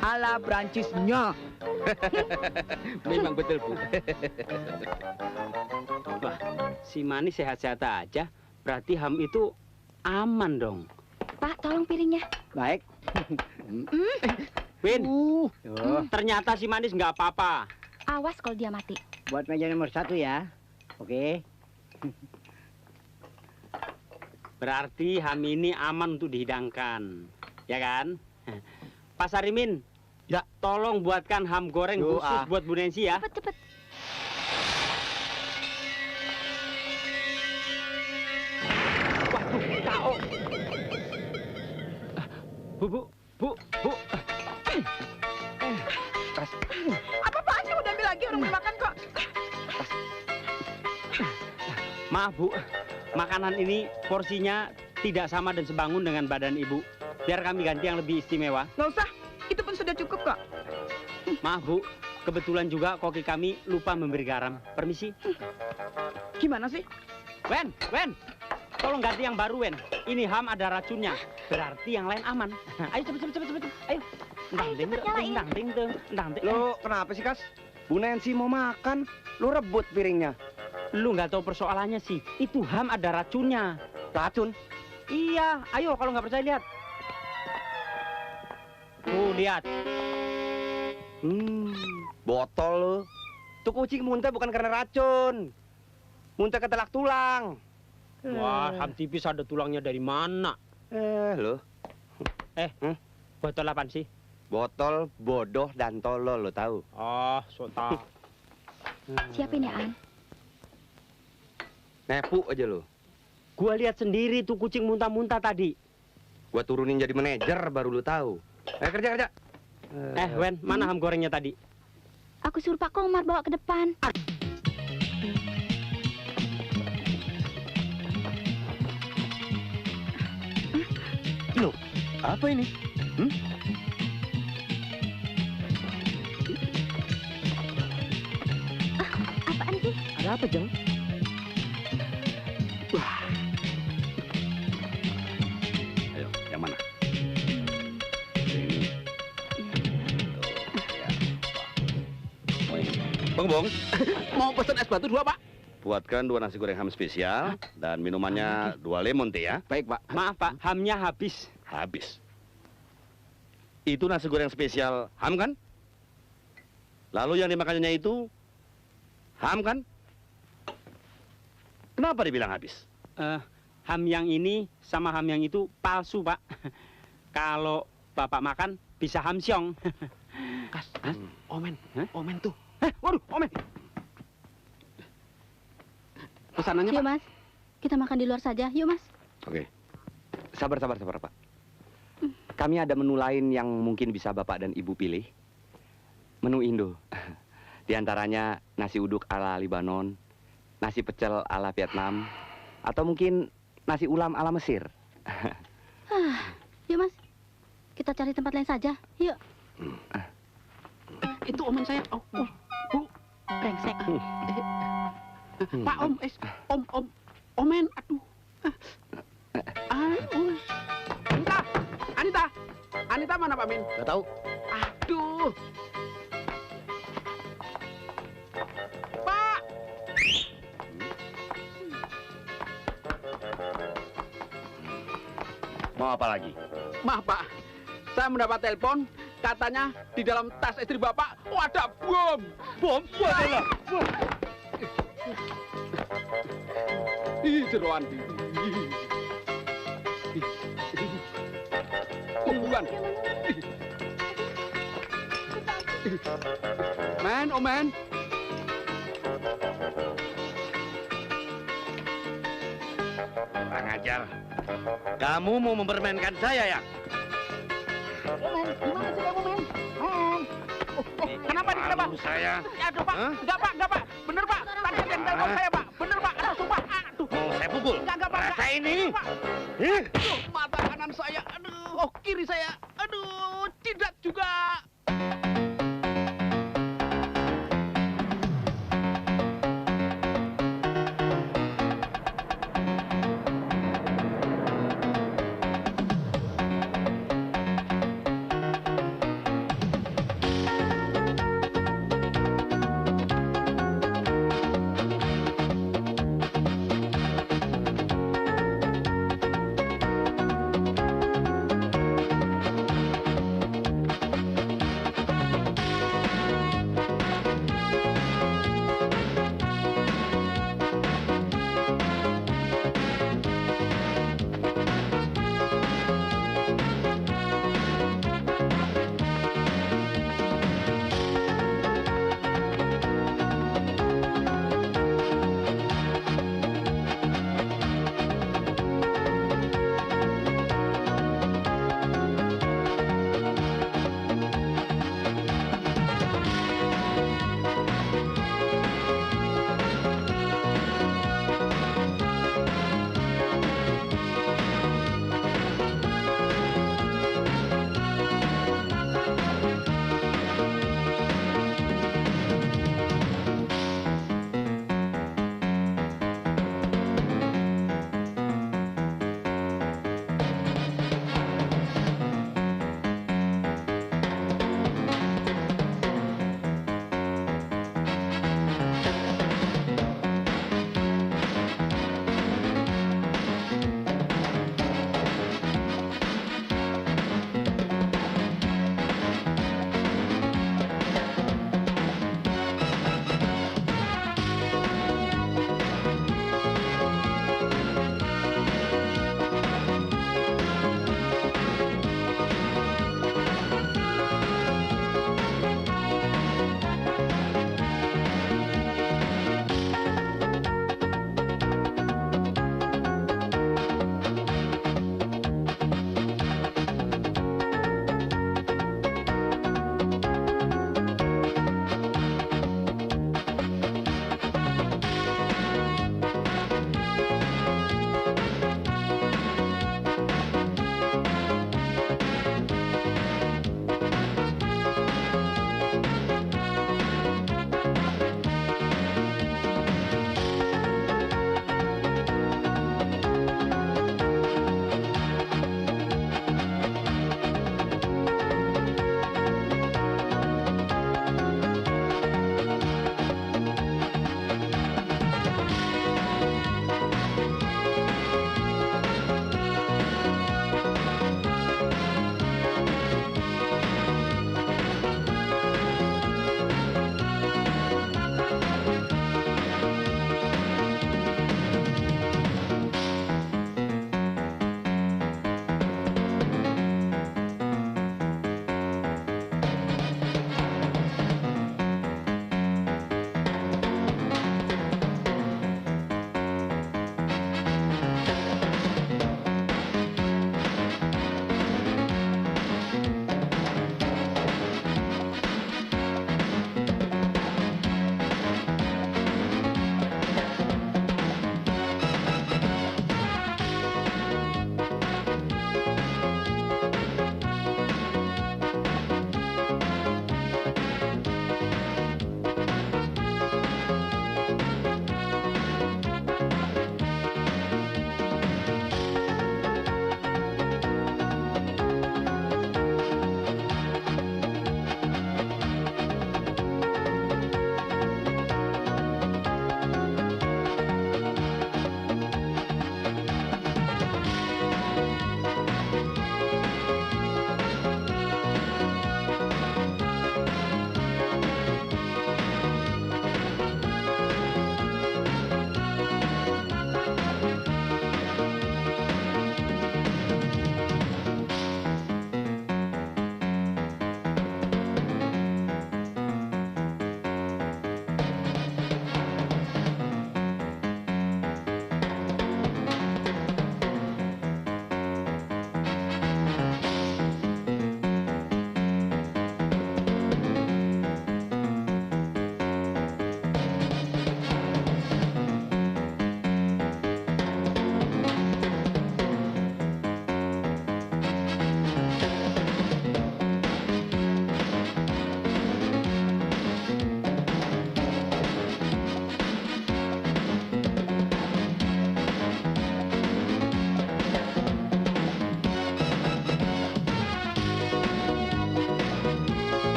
ala Prancisnya. Memang betul, Bu. Wah, si manis sehat-sehat aja. Berarti ham itu aman dong. Pak, tolong piringnya. Baik. Win, ternyata si manis nggak apa-apa. Awas kalau dia mati. Buat meja nomor 1 ya. Oke. Berarti ham ini aman untuk dihidangkan. Ya kan? Pak Sarimin, ya, tolong buatkan ham goreng khusus buat Bu Nancy ya. Cepet. Waduh, KO. Bu. Apa-apaan sih udah ambil lagi orang mau makan kok. Maaf, Bu. Makanan ini porsinya tidak sama dan sebangun dengan badan Ibu. Biar kami ganti yang lebih istimewa. Nggak usah, itu pun sudah cukup kok. Maaf, Bu. Kebetulan juga koki kami lupa memberi garam. Permisi. Gimana sih? Wen. Tolong ganti yang baru, Wen. Ini ham ada racunnya. Berarti yang lain aman. Ayo cepet. Ayo. Ndang. Lo kenapa sih, Kas? Bu Nancy mau makan, lo rebut piringnya. Lu nggak tahu persoalannya sih. Itu ham ada racunnya. Racun? Iya. Ayo kalau nggak percaya lihat. Tuh lihat. Botol lo. Tuh kucing muntah bukan karena racun. Muntah ketelak tulang. Wah, ham tipis ada tulangnya dari mana? Lo. Botol apaan sih? Botol bodoh dan tolol, lo tahu? Oh, sota. Siapin ya, An. Nepu aja lo. Gua lihat sendiri tuh kucing muntah-muntah tadi. Gua turunin jadi manajer baru lo tahu. Kerja. Wen, mana ham gorengnya tadi? Aku suruh Pak Komar bawa ke depan. Loh, apa ini? Apaan sih? Ada apa, Jeng? Ayo, yang mana? Bang, mau pesen es batu 2, Pak? Buatkan 2 nasi goreng ham spesial dan minumannya 2 lemon tea ya. Baik, Pak. Maaf, Pak. Hamnya habis. Habis. Itu nasi goreng spesial ham kan? Lalu yang dimakannya itu ham kan? Kenapa dibilang habis? Ham yang ini sama ham yang itu palsu, Pak. Kalau Bapak makan bisa hamsyong. Kas, Omen tuh. Waduh, Omen. Pesanannya, Yuk, Pak. Mas. Kita makan di luar saja. Yuk, Mas. Oke. Sabar, Pak. Kami ada menu lain yang mungkin bisa Bapak dan Ibu pilih. Menu Indo. Di antaranya nasi uduk ala Libanon, nasi pecel ala Vietnam, atau mungkin nasi ulam ala Mesir. Yuk, Mas. Kita cari tempat lain saja. Yuk. Itu Omen saya. Oh, Bu. Brengsek. Pak Omen, aduh. Anita mana Pak Min? Gak tahu. Aduh. Pak. Mau apa lagi? Maaf Pak, saya mendapat telepon. Katanya di dalam tas istri Bapak, ada bom. Bom? Waduh. Ih, jeroan. Oh, bukan. Omen. Kurang ajar. Kamu mau mempermainkan saya ya? Omen, gimana sih kamu, Men? Kenapa nih, kenapa? Saya. Aduh, Pak. Enggak, Pak. Bener, Pak. Tadi ada yang telepon saya, Pak. Bener, Pak. Aduh, sumpah. Aduh. Mau saya pukul? Enggak, Pak. Rasa ini. Aduh, mata kanan saya. Aduh, kiri saya. Aduh, tidak juga.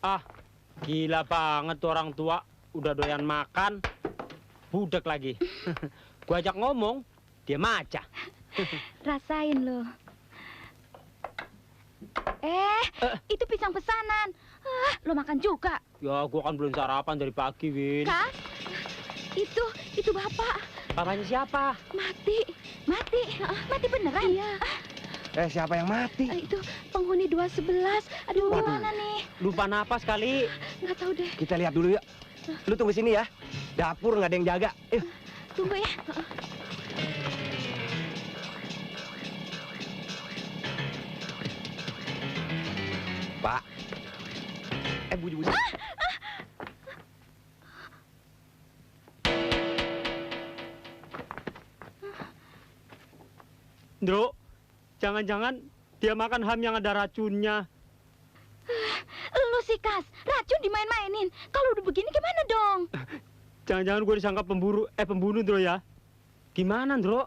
Ah, gila banget tuh orang tua. Udah doyan makan, budek lagi. Gua ajak ngomong, dia maca. Rasain loh. Itu pisang pesanan. Lo makan juga. Ya, gua kan belum sarapan dari pagi, Win. Kas, itu bapak. Bapaknya siapa? Mati beneran. Iya. Siapa yang mati? Itu penghuni 211. Aduh, gimana nih? Lupa napas kali. Nggak tahu deh. Kita lihat dulu yuk. Lu tunggu sini ya. Dapur nggak ada yang jaga. Tunggu ya. Pak. Buju-buju. Ndro, jangan-jangan dia makan ham yang ada racunnya. Lu sih, Kas. Racun dimain-mainin. Kalau udah begini gimana dong? Jangan-jangan gue disangka pembunuh, Ndro ya. Gimana, Ndro?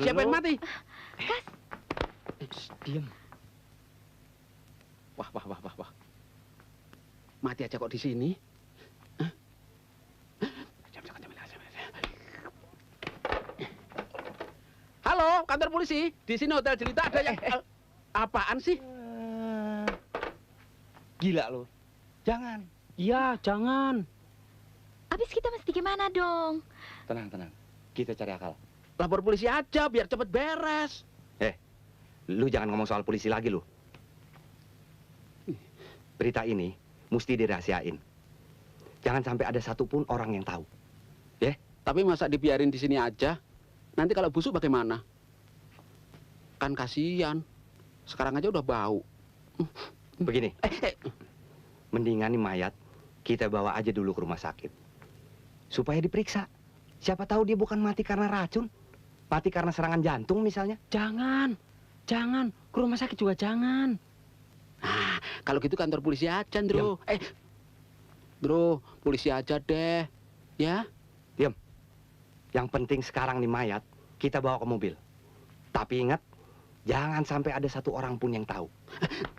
Siapa yang mati? Kas. Diam. Wah. Mati aja kok di sini? Halo, kantor polisi. Di sini Hotel Jelita ada yang... Apaan sih? Gila lo. Jangan. Iya, jangan. Habis kita mesti gimana dong? Tenang. Kita cari akal. Lapor polisi aja biar cepet beres. Lu jangan ngomong soal polisi lagi lu. Berita ini mesti dirahasiain. Jangan sampai ada satupun orang yang tahu. Tapi masa dibiarin di sini aja? Nanti kalau busuk bagaimana? Kan kasihan. Sekarang aja udah bau. Begini. Mendingan nih mayat kita bawa aja dulu ke rumah sakit. Supaya diperiksa. Siapa tahu dia bukan mati karena racun. Mati karena serangan jantung misalnya. Jangan. Ke rumah sakit juga jangan. Kalau gitu kantor polisi aja, Ndro. Bro, polisi aja deh. Ya? Diam. Yang penting sekarang nih mayat kita bawa ke mobil. Tapi ingat, jangan sampai ada satu orang pun yang tahu.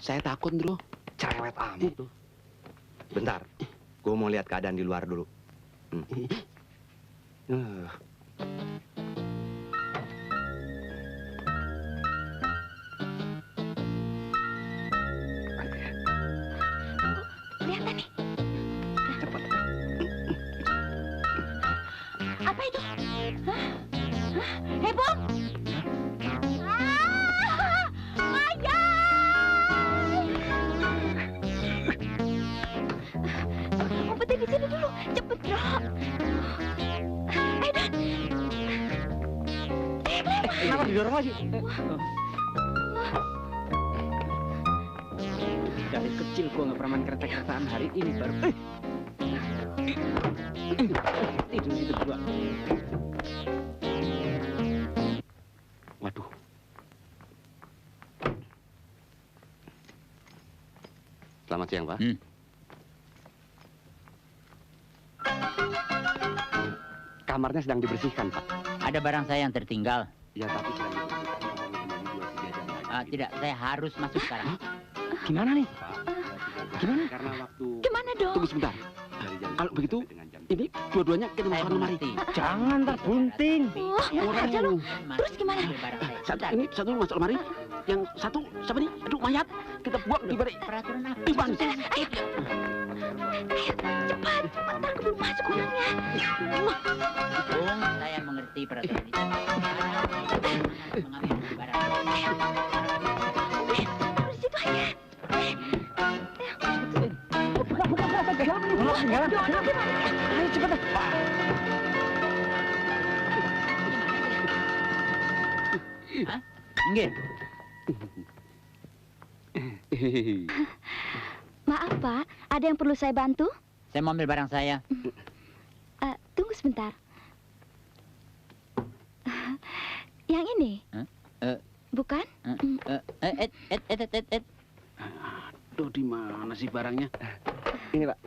Saya takut, Ndro. Cerewet amat tuh. Bentar, gue mau lihat keadaan di luar dulu. Kelihatan nih. Cepat. Apa itu? Bong! Umpetin di sini dulu, cepet dong. Dan. Kenapa didorong lagi? Dari kecil gua nggak pernah main kereta-keretaan, hari ini baru. Tidur situ gua. Waduh. Selamat siang, Pak. Kamarnya sedang dibersihkan, Pak. Ada barang saya yang tertinggal. Ya, tapi sedang dibersihkan. Kami kembali 2-3 jam lagi. Tidak, saya harus masuk sekarang. Gimana nih? Gimana? Karena waktu... Gimana dong? Tunggu sebentar. Kalau begitu, ini dua-duanya kita masuk ke lemari. Jangan terbunting. Orang aja lu. Terus gimana? Satu masuk lemari. Yang satu siapa nih? Aduh, mayat. Kita buang di balik. Peraturan apa? Iban. Ayo, cepat. Ntar keburu masuk orangnya. Bung, saya mengerti peraturan itu. Mengambil barang. Di situ aja. Ayo cepat. Nggih. Maaf, Pak. Ada yang perlu saya bantu? Saya mau ambil barang saya. Tunggu sebentar. Yang ini? Bukan? Aduh, di mana sih barangnya? Ini, Pak.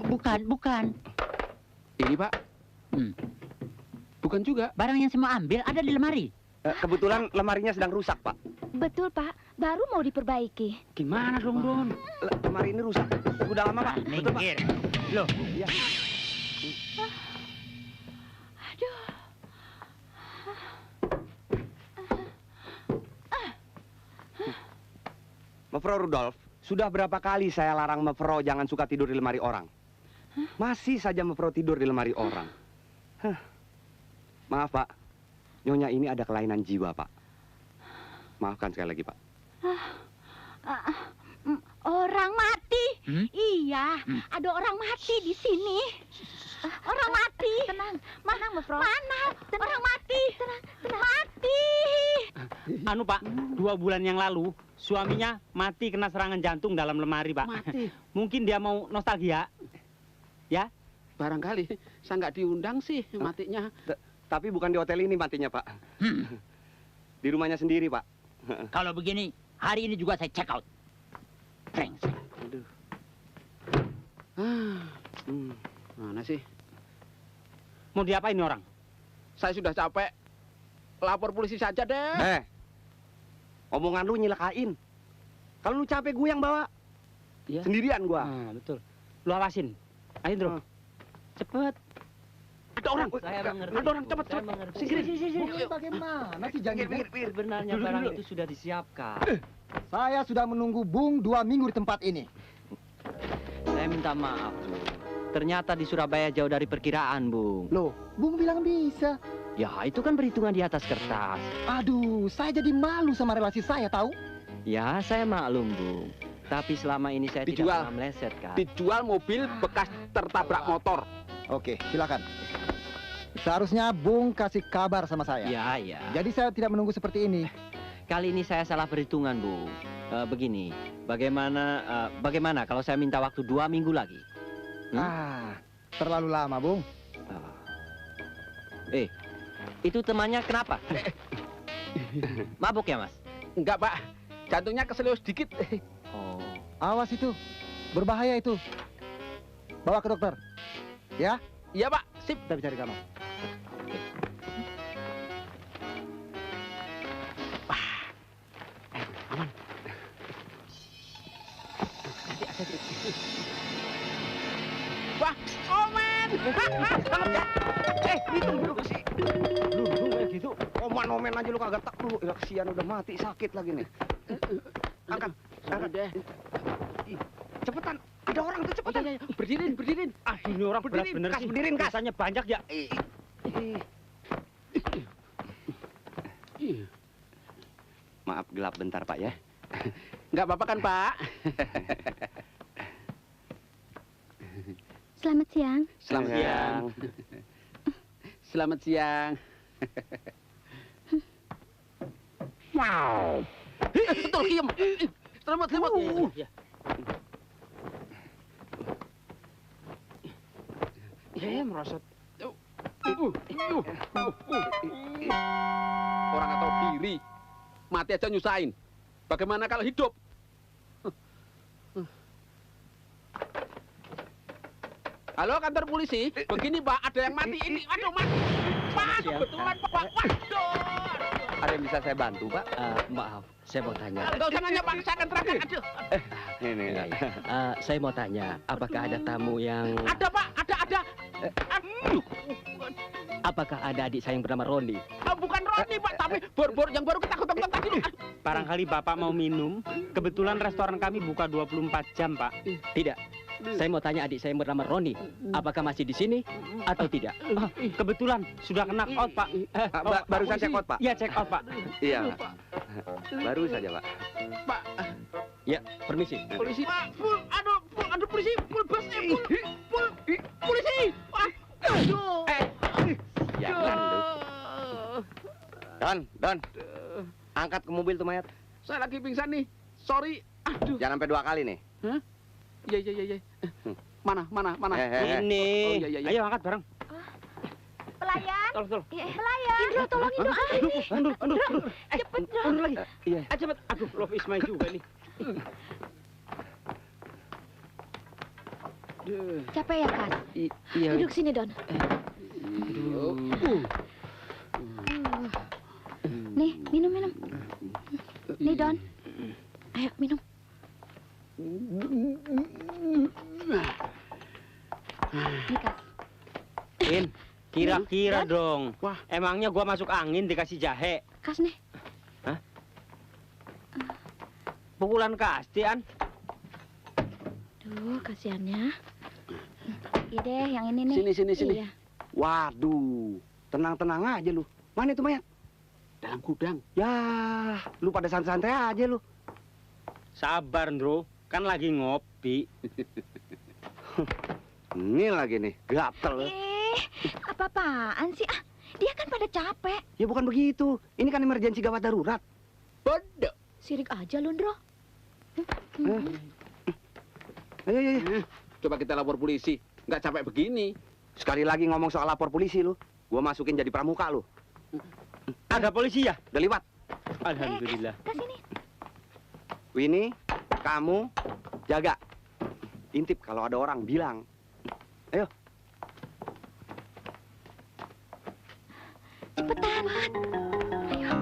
Bukan. Ini, Pak. Bukan juga. Barang yang saya mau ambil ada di lemari. Kebetulan lemarinya sedang rusak, Pak. Betul, Pak. baru mau diperbaiki. Gimana dong, Don? Lemari ini rusak. Udah lama, Pak. Betul, Pak. Minggir. Loh, Iya. Aduh. Mevro Rudolf, sudah berapa kali saya larang Mevro jangan suka tidur di lemari orang. Masih saja Mevro tidur di lemari orang. Maaf, Pak. Nyonya ini ada kelainan jiwa, Pak. Maafkan sekali lagi, Pak. Orang mati? Iya, ada orang mati di sini. Orang mati. Tenang, mana Mevro? Mana? Orang mati. Tenang. Mati. anu Pak, 2 bulan yang lalu suaminya mati kena serangan jantung dalam lemari, Pak. Mati. Mungkin dia mau nostalgia. Ya? Barangkali saya nggak diundang sih matinya. Tapi bukan di hotel ini matinya, Pak. Di rumahnya sendiri, Pak. Kalau begini, hari ini juga saya check out. Brengsek. Aduh. Mana sih? Mau diapain ini orang? Saya sudah capek. Lapor polisi saja deh. Omongan lu nyelakain. Kalau lu capek gue yang bawa. Iya. Sendirian gua. Nah, betul. Lu awasin. Ayo, Bro. Cepet. Ada orang. Saya mengerti. Ada orang, cepet. Sini. Bagaimana sih jangan Sebenarnya barang itu sudah disiapkan. Saya sudah menunggu Bung 2 minggu di tempat ini. Saya minta maaf, Bu. Ternyata di Surabaya jauh dari perkiraan, Bung. Loh, Bung bilang bisa. Ya, itu kan perhitungan di atas kertas. Aduh, saya jadi malu sama relasi saya, tahu? Ya, saya maklum, Bung. Tapi selama ini saya tidak Dijual. pernah meleset, kan? Dijual mobil bekas tertabrak motor. Oke, silakan. Seharusnya Bung kasih kabar sama saya. Ya. Jadi saya tidak menunggu seperti ini. Kali ini saya salah perhitungan, Bung. Begini, bagaimana kalau saya minta waktu 2 minggu lagi? Terlalu lama, Bung. Itu temannya kenapa? Mabuk ya, Mas? Enggak, Pak. Jantungnya keselio sedikit. Oh. Awas itu. Berbahaya itu. Bawa ke dokter. Ya? Iya, Pak. Sip. Kita bisa di kamar. Wah, Omen. Itu duduk sih. Duduk kayak gitu. Omen aja lu kagak tak dulu. Ya kesian udah mati, sakit lagi nih. Angkat. deh. Cepetan. Ada orang tuh, cepetan. Berdiriin. Aduh, ini orang berat bener Kas, sih. berdiriin, Kas. Rasanya banyak ya. Maaf gelap bentar, Pak ya. Enggak apa-apa kan, Pak? Selamat siang. Selamat siang. Selamat siang. Wow. Betul, diam. Selamat. Merosot. Orang atau diri. Mati aja nyusahin. Bagaimana kalau hidup? Halo, kantor polisi. Begini, Pak, ada yang mati ini. Aduh, mati. Pak, kebetulan, Pak. Waduh. Ada yang bisa saya bantu, Pak? Maaf, saya mau tanya. Enggak usah nanya, Pak. Saya akan terangkan. Aduh. Ini. Saya mau tanya, apakah ada tamu yang... Ada, Pak. Ada. Aduh. Apakah ada adik saya yang bernama Roni? Bukan Roni, Pak, tapi bor-bor yang baru kita ketemu tadi. Barangkali Bapak mau minum. Kebetulan restoran kami buka 24 jam, Pak. Tidak. Saya mau tanya adik saya yang bernama Roni. Apakah masih di sini atau tidak? Kebetulan sudah kena out, Pak. Barusan check out, Pak. Iya, check out, Pak. Iya. Baru saja, Pak. Pak. Ya, permisi. Polisi, Pak. Aduh, polisi. Full busnya, full. Polisi. Aduh. Jangan, lu. Don. Angkat ke mobil tuh mayat. Saya lagi pingsan nih. Sorry. Aduh. Jangan sampai 2 kali nih. Hah? Iya. Mana? Ini. Oh, iya. Ayo angkat bareng. Pelayan. Tolong. Pelayan. Indro, tolong Indro. Mundur. Cepet, Indro. Mundur lagi. Iya. Cepet. Aduh, love is my juga nih. Capek ya, Kas? Iya. Duduk sini, Don. Nih, minum. Nih, Don. Ayo minum. Nih, Kas. Win, kira-kira Dan? dong. Wah, emangnya gua masuk angin dikasih jahe? Kas nih. Hah? Pukulan Kastian. Duh, kasihannya. Iya deh, yang ini nih. Sini. Iya. Waduh, tenang-tenang aja lu. Mana itu mayat? Dalam gudang. Ya, lu pada santai-santai aja lu. Sabar, Ndro. Kan lagi ngopi. Ini lagi nih, gatel. Apa-apaan sih? Ah, dia kan pada capek. Ya bukan begitu. Ini kan emergensi gawat darurat. Bodoh. Sirik aja lu, Ndro. Ayo. Coba kita lapor polisi. Nggak capek begini. Sekali lagi ngomong soal lapor polisi lu. Gua masukin jadi pramuka lu. Ada polisi ya? Udah liwat. Alhamdulillah. Kesini. Winnie, kamu jaga. Intip kalau ada orang bilang. Ayo. Cepetan. Ayo.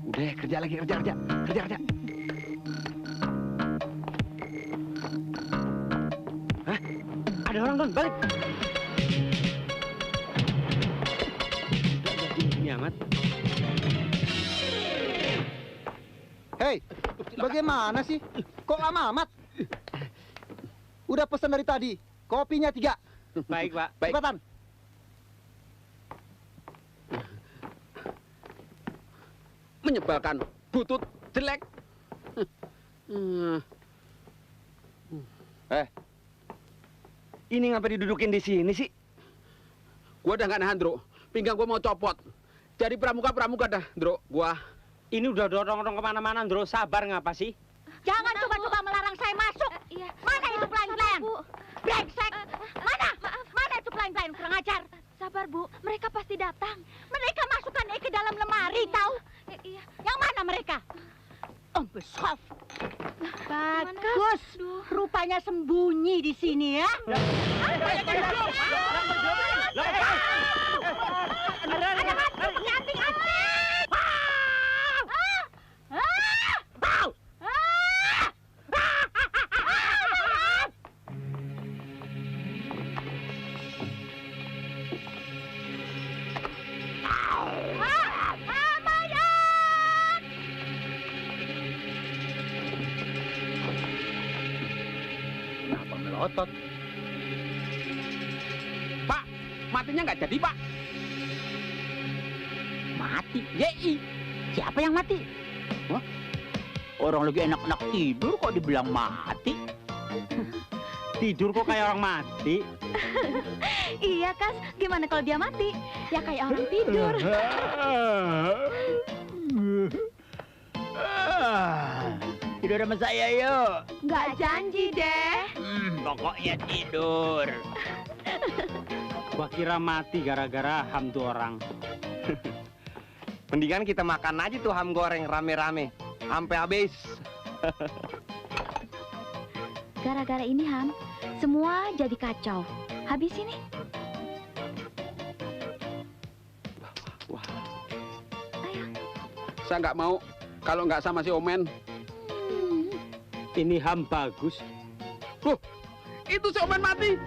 Udah, kerja lagi, kerja. Hah? Ada orang, Don. Balik. Ini amat. Hei, bagaimana sih? Kok lama amat? Udah pesan dari tadi. Kopinya 3. Baik, Pak. Baik. Cepetan. Menyebalkan, butut, jelek. Ini ngapa didudukin di sini sih? Gua udah nggak nahan, Ndro. Pinggang gua mau copot. Jadi pramuka dah, Ndro. Gua. Ini udah dorong-dorong kemana-mana, Ndro. Sabar ngapa sih? Jangan coba-coba melarang saya masuk. Iya. Mana itu pelayan-pelayan? Bu. Brengsek. Mana? Mana itu pelayan-pelayan kurang ajar? Sabar, Bu. Mereka pasti datang. Mereka masukkan ke dalam lemari, tahu? Iya. Yang mana mereka? Om Besof. Bagus. Rupanya sembunyi di sini ya. Kenapa melotot? Pak, matinya nggak jadi, Pak. Mati? Yei. Siapa yang mati? Wah, orang lagi enak-enak tidur kok dibilang mati? Tidur kok kayak orang mati? Iya, Kas. Gimana kalau dia mati? Ya kayak orang tidur. Tidur sama saya yuk. Nggak janji deh. Pokoknya tidur. Gua kira mati gara-gara ham tuh orang. Mendingan kita makan aja tuh ham goreng rame-rame. Sampai habis. Gara-gara ini, Ham, semua jadi kacau. Habis ini. Saya nggak mau kalau nggak sama si Omen. Ini ham bagus. Loh, itu si Omen mati.